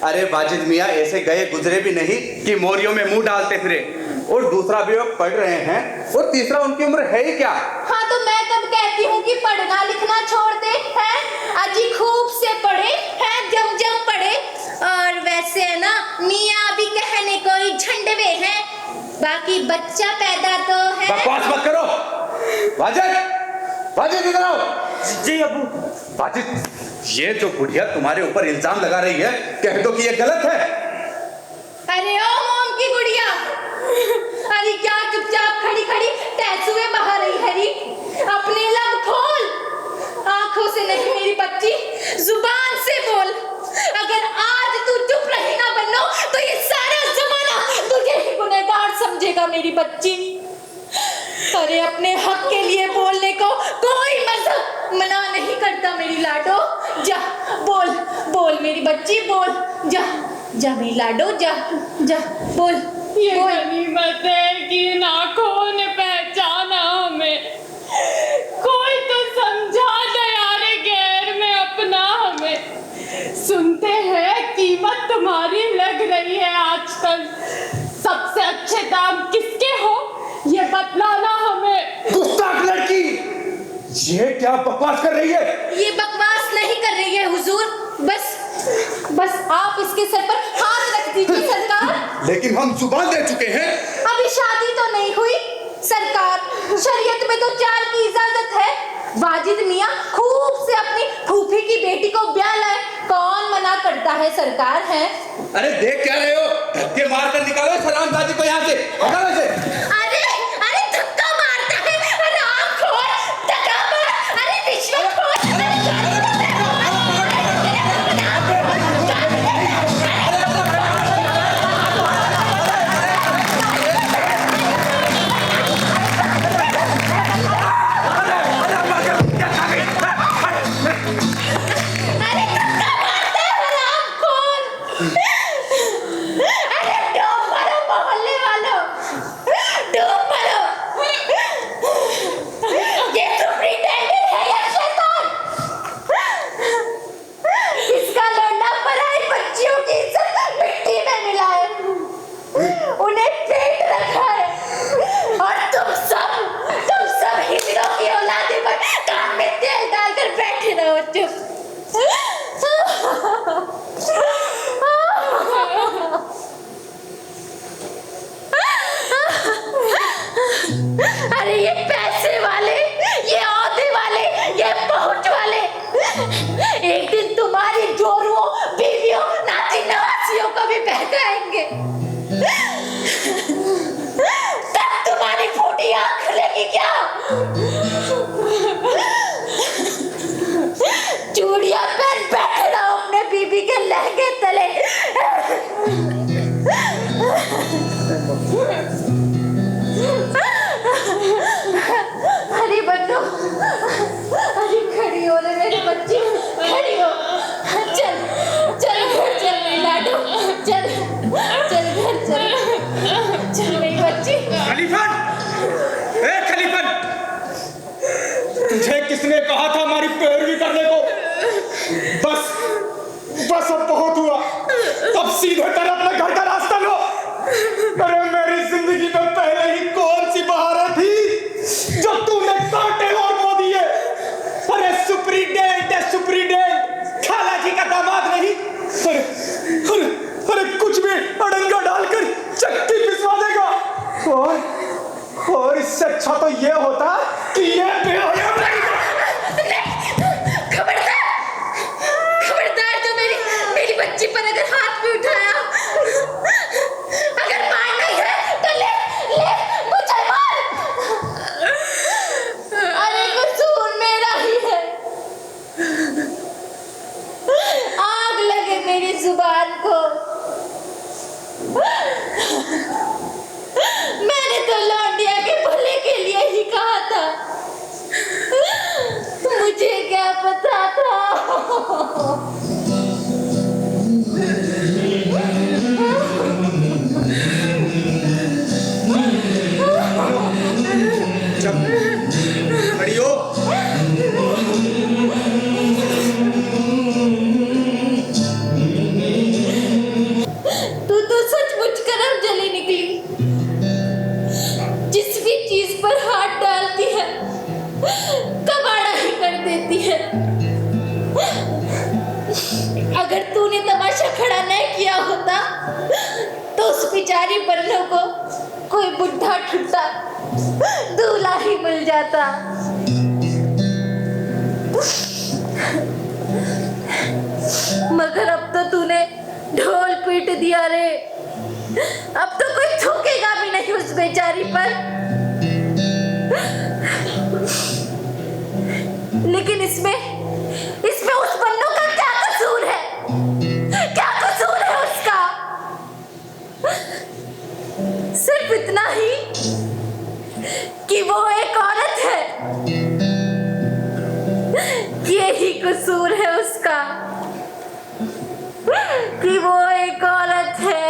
अरे वाजिद मियाँ ऐसे गए गुजरे भी नहीं कि मोरियों में मुंह डालते फिरे, और दूसरा भी वो पढ़ रहे हैं, और तीसरा उनकी उम्र है ही क्या? हाँ तो मैं कब कहती हूँ कि पढ़ना लिखना छोड़ दे, हैं? अजी खूब से पढ़े, हैं? जम पढ़े। और वैसे है ना, मियाँ भी कहने को ही झंडवे हैं, बाकी बच्चा पैदा तो है। बकवास मत करो। वाजिद इधर आओ। जी अबू। वाजिद, ये जो बुढ़िया तुम्हारे ऊपर इल्जाम लगा रही है, कह दो कि ये गलत है। अरे ओ मोम की गुड़िया, अरे क्या चुपचाप खड़ी खड़ी टैसुए बहा रही है री? अपने लब खोल, आंखों से नहीं मेरी बच्ची, जुबान से बोल। अगर आज तू चुप रही ना बन्नो, तो ये सारा जमाना तुझे ही गुनहगार समझेगा मेरी बच्ची। अरे अपने हक के लिए बोलने को कोई मजहब मना नहीं करता मेरी लाडो। जा बोल बोल मेरी बच्ची, बोल, जा जा मेरी लाडो, जा जा बोल। ये गनीमत है कि आँखों ने पहचाना हमें, कोई तो समझा दे यार गैर में अपना हमें। सुनते हैं कीमत तुम्हारी लग रही है आजकल, सबसे अच्छे दाम किसके हो ये बतलाना हमें। गुस्ताख लड़की, ये क्या बकवास कर रही है? ये बकवास नहीं कर रही है हुजूर, बस आप इसके सर पर हाथ रख दीजिए सरकार। लेकिन हम जुबान दे चुके हैं। अभी शादी तो नहीं हुई सरकार, शरीयत में तो 4 की इजाजत है। वाजिद मियाँ खूब से अपनी मारता है सरकार है। अरे देख क्या रहे हो? धक्के मार कर निकालो सलामजादी को यहाँ से, निकालो इसे। अरे अरे धक्का मारता है, हरामखोर, धक्का मार, अरे रिश्वतखोर, अरे ये पैसे वाले, ये औहदे वाले, ये पहुंच वाले एक दिन तुम्हारी जोरुओं, बीवियों, नाती नवासियों को भी बहकाएंगे। तब तुम्हारी फूटी आंख खुलेगी क्या? चूड़ियां पहन बैठे रहो अपने बीबी के लहंगे तले। अरे बन्नू, अरे खड़ी हो रे मेरी बच्ची, खड़ी हो। चल चल घर चल मेरी लाडो, चल चल घर चल, चल मेरी बच्ची। खलीफन, ए खलीफन, तुझे किसने कहा था हमारी पैरवी करने को? बस बस अब बहुत हुआ, अब सीधे तरह अपने घर का रास्ता लो। अरे मेरी जिंदगी में पहले ही कौन सी बहारें थी जो तूने काटे और बो दिए? अरे सुपरिटेंडेंट है सुपरिटेंडेंट, खाला जी का दामाद नहीं। अरे अरे अरे कुछ भी अड़ंगा डालकर चक्की पिसवा देगा। और इससे अच्छा तो ये होता कि ये बेहोया खबरदार जो मेरी बच्ची पर अगर हाथ भी उठाया, अगर मारना ही है तो ले मुझे मार। अरे कसूर मेरा ही है, आग लगे मेरी जुबान को। मैंने तो लौंडिया के भले के लिए ही कहा था, मुझे क्या पता था। खड़ी हो। तू तो सचमुच करम जली निकली, जिस भी चीज पर हाथ डालती है कबाड़ा ही कर देती है। अगर तूने तमाशा खड़ा नहीं किया होता तो उस बेचारी बन्नू को कोई बुढ़ा ठुट्टा दूल्हा ही मिल जाता। मगर अब तो तूने ढोल पीट दिया रे, अब तो कोई थूकेगा भी नहीं उस बेचारी पर। लेकिन इसमें उस बन्नू का क्या कसूर है? क्या कसूर है उसका? सिर्फ इतना ही कि वो एक औरत है, यही कसूर है उसका कि वो एक औरत है।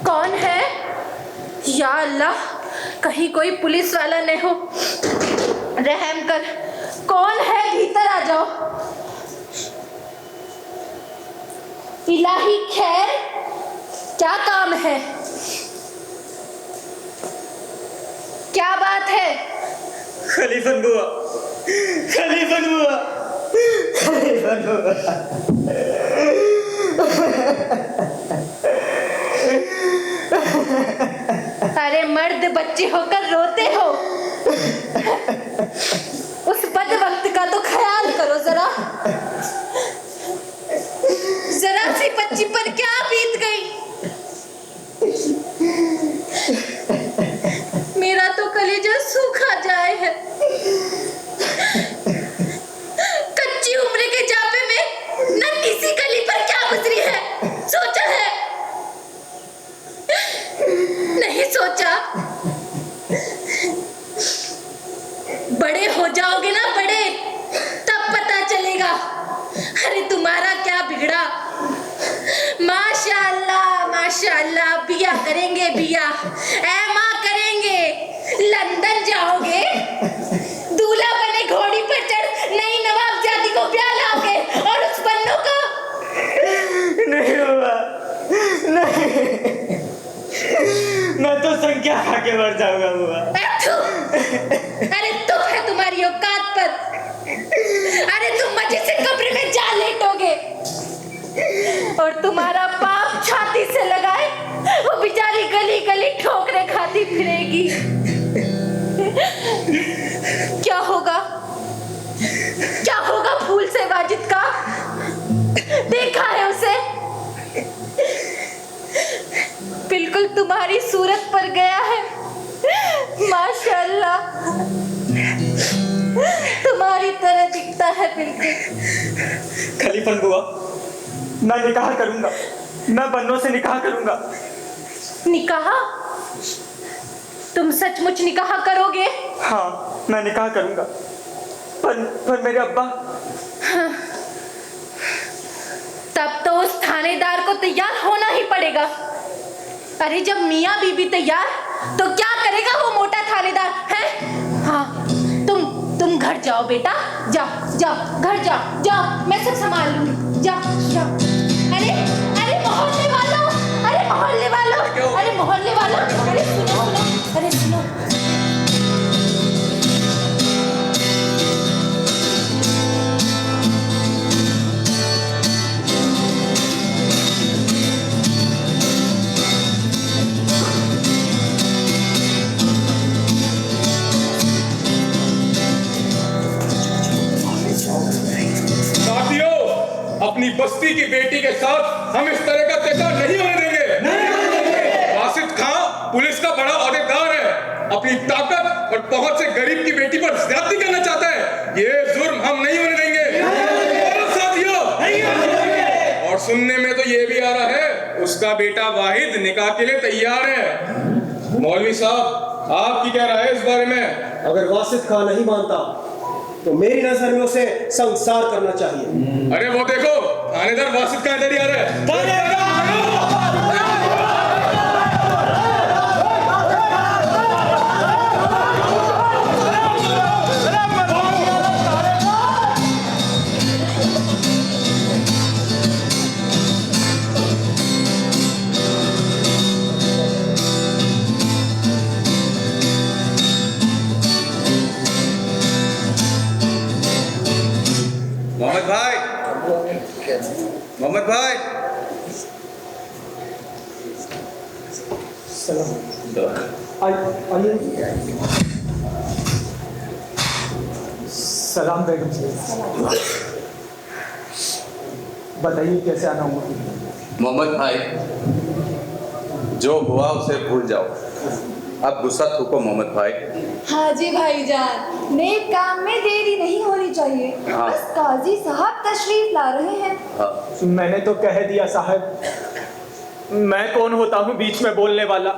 कौन है? या अल्लाह, कहीं कोई पुलिस वाला नहीं हो, रहम कर। कौन है? भीतर आ जाओ। इलाही खैर, क्या काम है? क्या बात है? खलीफन बुआ, खलीफन बुआ, खलीफन बुआ। अरे मर्द बच्चे होकर रोते हो? उस बद वक्त का अरे तुम्हारा क्या बिगड़ा? माशाअल्लाह माशाअल्लाह, बिया करेंगे बिया, माँ करेंगे। लंदन जाओगे, दूल्हा बने घोड़ी पर चढ़ नई नवाबजादी को ब्याह लाओगे और उस बन्नों को। नहीं हुआ, नहीं, मैं तो संख्या खा के मर जाऊंगा बुआ। अरे तुम है तुम्हारी औकात पर। अरे तुम मजे से कब्र में जा लेटोगे और तुम्हारा बाप छाती से लगाए वो बेचारी गली गली ठोकरे खाती फिरेगी। क्या होगा, क्या होगा फूल से वाजिद का? देखा है उसे, बिल्कुल तुम्हारी सूरत पर गया है। माशाअल्लाह, तुम्हारी तरह दिखता है बिल्कुल। खलीफन बुआ, मैं निकाह करूंगा, मैं बन्नों से निकाह करूंगा। निकाह? तुम सचमुच निकाह करोगे? हाँ, मैं निकाह करूंगा, पर मेरे अब्बा। हाँ, तब तो उस थानेदार को तैयार होना ही पड़ेगा। अरे जब मियाँ बीबी तैयार, तो क्या करेगा वो मोटा थानेदार है? हाँ, तुम घर जाओ बेटा, जाओ जाओ घर जाओ, जाओ, मैं सब संभाल लूंगी, जाओ जाओ। अरे अरे मोहल्ले वालों, अरे मोहल्ले वालों, अरे मोहल्ले वालों, अरे सुनो सुनो, अरे सुनो। अपनी बस्ती की बेटी के साथ हम इस तरह का अत्याचार नहीं होने देंगे। वासिद खां पुलिस का बड़ा औहदेदार है, अपनी ताकत और पहुंच से गरीब की बेटी पर ज्यादती करना चाहता है। ये जुर्म हम नहीं होने देंगे साथियों। और सुनने में तो ये भी आ रहा है उसका बेटा वाहिद निकाह के लिए तैयार है। मौलवी साहब, आप क्या कह रहा है इस बारे में? अगर वासिद खां नहीं मानता तो मेरी नजर में उसे संसार करना चाहिए। अरे वो देखो, थानेदार वासिद का इधर ही आ रहा है। मोहम्मद भाई, मोहम्मद भाई, सलाम बेगम साहब, बताइए कैसे आना हुआ? मोहम्मद भाई, जो हुआ उसे भूल जाओ, अब गुस्सा थूको मोहम्मद भाई। हाँ जी भाईजान, नेक काम में देरी नहीं होनी चाहिए। हाँ। बस काजी साहब तशरीफ ला रहे हैं। हाँ। मैंने तो कह दिया साहब, मैं कौन होता हूँ बीच में बोलने वाला?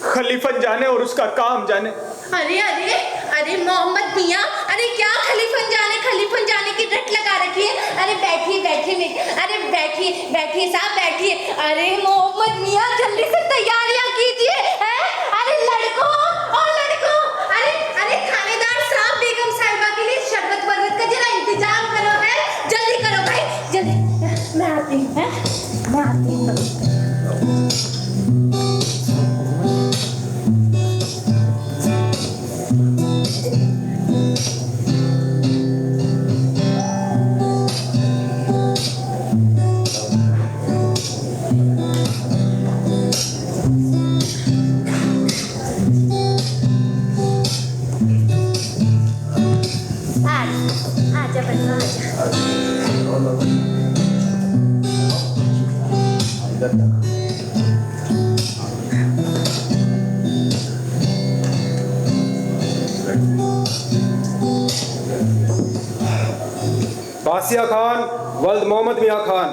खलीफन जाने और उसका काम जाने। अरे अरे अरे मोहम्मद मियाँ, अरे क्या खलीफन जाने की रट लगा रखी है? अरे बैठिए बैठिए, अरे बैठिए बैठिए साहब बैठिए। अरे मोहम्मद मियाँ जल्दी से तैयारियां कीजिए, हैं? अरे लड़कों और लड़कों, अरे अरे थानेदार साहब बेगम साहिबा के लिए शरबत वरबत का जरा इंतजाम करो, है? जल्दी करो भाई जल्दी। मैं आती हूँ, मैं आती हूँ। बासिया खान वल्द मोहम्मद मियाँ खान,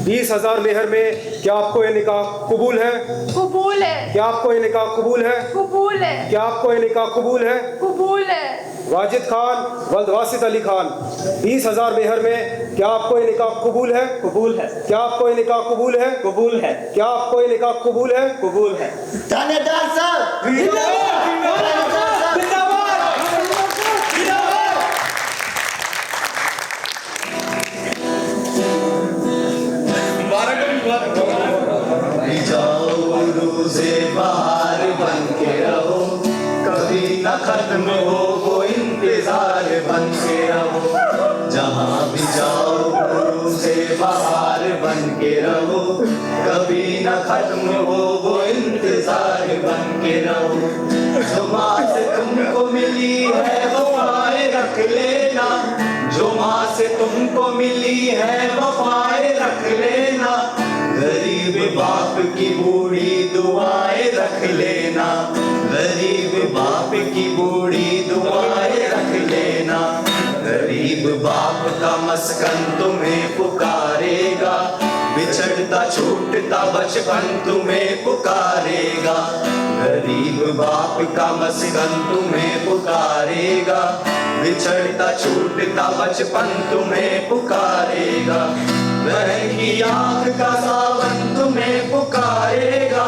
20,000 मेहर में क्या आपको ये निकाह कबूल है? कबूल है। क्या आपको ये निकाह कबूल है? कबूल है। क्या आपको ये निकाह कबूल है? कबूल है। वाजिद खान वल्द वासित अली खान, 20,000 मेहर में क्या आपको ये निकाह कबूल है? कबूल है। क्या आपको ये निकाह कबूल है? कबूल है। क्या आपको ये निकाह कबूल है? कबूल है। थानेदार साहब जाओ रोज़े बहार बन के रहो, कभी न खत्म हो वो इंतजार बन के रहो। जहाँ भी जाओ रोज़े बहार बन के रहो, कभी न खत्म हो वो इंतजार बन के रहो। जो माँ से तुमको मिली है वफ़ाएं रख लेना, जो माँ से तुमको मिली है वफ़ाएं रख लेना। गरीब बाप की बूढ़ी दुआएं रख लेना, गरीब बाप की बूढ़ी दुआएं रख लेना। गरीब बाप का मस्कन तुम्हें पुकारेगा, बिछड़ता छूटता बचपन तुम्हें पुकारेगा। गरीब बाप का मस्कन तुम्हें पुकारेगा, बिछड़ता छूटता बचपन तुम्हें पुकारेगा। बहन की आंख का सावन तुम्हें पुकारेगा,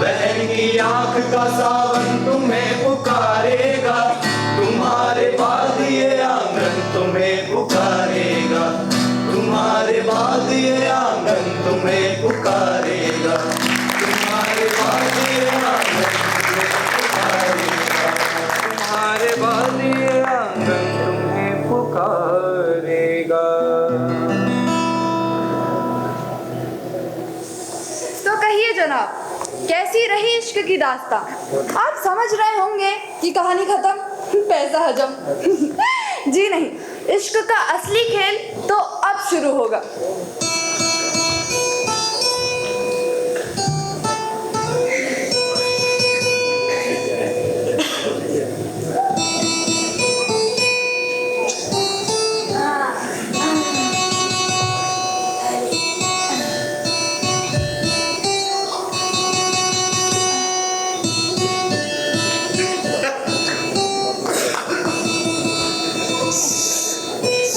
बहन की आंख का सावन तुम्हें पुकारेगा। तुम्हारे बाद ये आंगन तुम्हें पुकारेगा, तुम्हारे बाद ये आंगन तुम्हें पुकारेगा, तुम्हारे बाद ये आंगन तुम्हें पुकारेगा, तुम्हारे बाद ये आंगन तुम्हें पुकारेगा। तो कहिए जनाब, कैसी रही इश्क की दास्तां? आप समझ रहे होंगे कि कहानी खत्म, पैसा हजम। जी नहीं, इश्क का असली खेल तो अब शुरू होगा।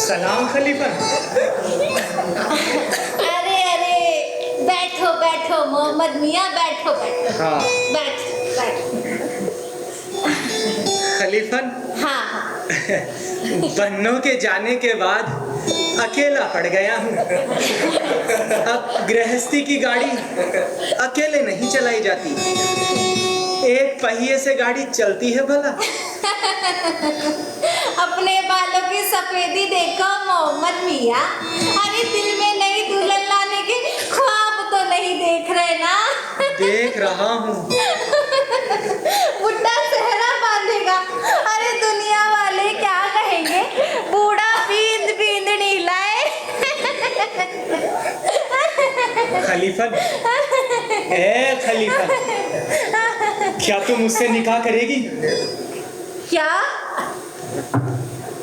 सलाम खलीफा। अरे अरे, बैठो बैठो मोहम्मद मियाँ, बैठो बैठो। हाँ। बैठ बैठ। खलीफन। हाँ हाँ। बन्नों के जाने के बाद अकेला पड़ गया हूँ। अब गृहस्थी की गाड़ी अकेले नहीं चलाई जाती, एक पहिए से गाड़ी चलती है भला। अपने बालों की सफेदी देखो मोहम्मद मियाँ। अरे दिल में नई दुल्हन लाने के ख्वाब तो नहीं देख रहे ना? देख रहा हूँ। बुढ़ा सेहरा बांधेगा, अरे दुनिया वाले क्या कहेंगे? बूढ़ा बींद बींदनी लाए। खलीफन, ए खलीफन, क्या तुम मुझसे निकाह करेगी? क्या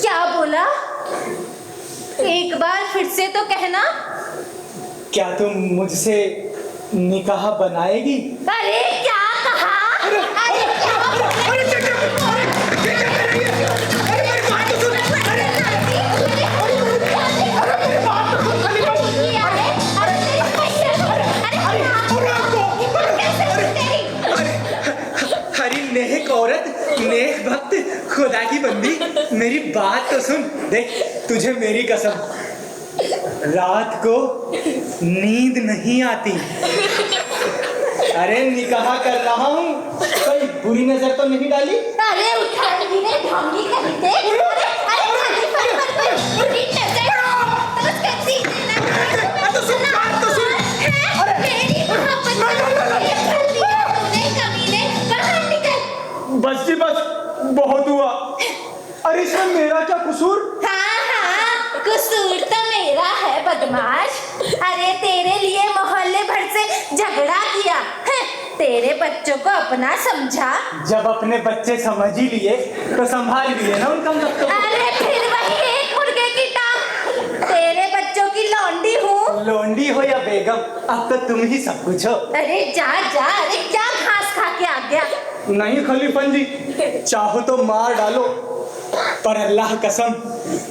क्या बोला? एक बार फिर से तो कहना। क्या तुम मुझसे निकाह बनाएगी? अरे क्या कहा? अरे हरी नेक औरत, नेक भक्त, खुदा की बंदी, मेरी बात तो सुन। देख, तुझे मेरी कसम, रात को नींद नहीं आती। अरे निकाह कर रहा हूँ, कोई बुरी नजर तो नहीं डाली? अरे उठाएगी ने ढोंगी कर दे। अरे खलीफा पर बुरी नजर तो उसके सीने लगा। तो सुन, बात तो सुन। अरे मेरी मोहब्बत ये कर दिया तूने कमीने, बाहर निकल। बस जी बस, बहुत हुआ। अरे इसमें मेरा क्या कसूर? हाँ हाँ, कसूर तो मेरा है बदमाश। अरे तेरे लिए मोहल्ले भर से झगड़ा किया, तेरे बच्चों को अपना समझा। जब अपने बच्चे समझ ही लिए तो संभाल लिए ना उनका मतलब। अरे फिर वही एक मुर्गे की टांग। तेरे बच्चों की लौंडी हूँ। लौंडी हो या बेगम, अब तो तुम ही सब कुछ हो। अरे जा जा, अरे क्या घास खा के आ गया? नहीं खलीफन जी, चाहो तो मार डालो, पर अल्लाह कसम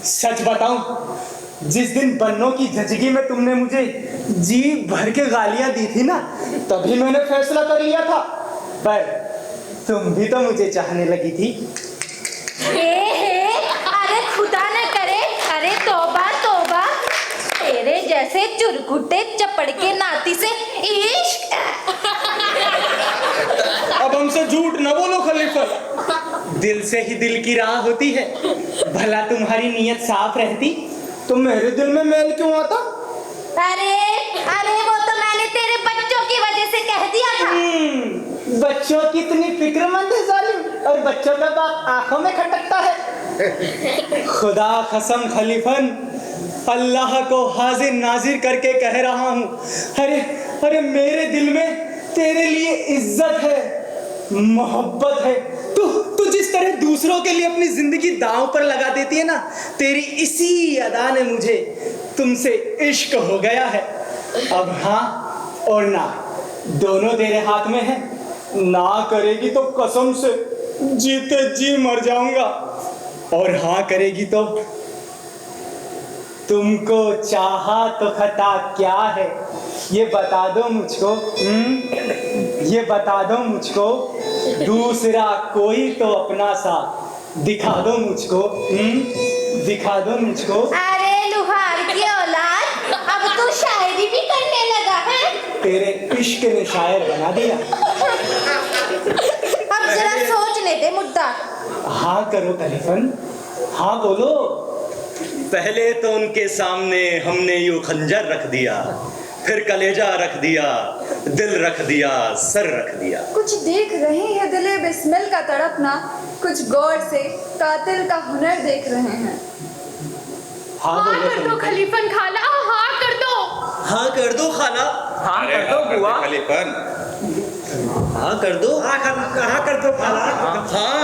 सच बताऊं, जिस दिन बन्नों की झजगी में तुमने मुझे जी भर के गालियां दी थी ना, तभी मैंने फैसला कर लिया था। पर तुम भी तो मुझे चाहने लगी थी। अरे खुदा न करे, अरे तौबा तौबा, तेरे जैसे चुरकुटे चपड़ के नाती से इश्क। अब हमसे झूठ न बोलो खलीफा, दिल से ही दिल की राह होती है। भला तुम्हारी नीयत साफ रहती तो मेरे दिल में मैल क्यों आता? अरे अरे वो तो मैंने तेरे बच्चों की वजह से कह दिया था। बच्चों की इतनी फिक्रमंद है जालिम, और बच्चों का बाप आंखों में खटकता है। खुदा कसम खलीफन, अल्लाह को हाजिर नाजिर करके कह रहा हूँ, अरे अरे मेरे दिल में तेरे लिए इज्जत है, मोहब्बत है। तू जिस तरह दूसरों के लिए अपनी जिंदगी दांव पर लगा देती है ना, तेरी इसी अदा ने मुझे तुमसे इश्क हो गया है। अब हाँ और ना दोनों तेरे हाथ में है। ना करेगी तो कसम से जीते जी मर जाऊंगा, और हाँ करेगी तो तुमको चाहा तो खता क्या है ये बता दो मुझको। ये बता दो मुझको, दूसरा कोई तो अपना सा दिखा दो मुझको। दिखा दो मुझको। अरे लुहार की औलाद, अब तू शायरी भी करने लगा है। तेरे इश्क ने शायर बना दिया। अब जरा सोच लेते मुद्दा। हाँ करो खलीफन, हाँ बोलो। पहले तो उनके सामने हमने यूं खंजर रख दिया, फिर कलेजा रख दिया, दिल रख दिया, सर रख दिया। कुछ देख रहे हैं दिले बिस्मिल का तड़पना, कुछ गौर से कातिल का हुनर देख रहे हैं। हाँ कर दो खलीफन खाला, हाँ कर दो। हाँ कर दो खाला। हाँ कर दो बुआ। खलीफन। हाँ कर दो। हाँ कर दो खाला। हाँ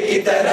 की तरह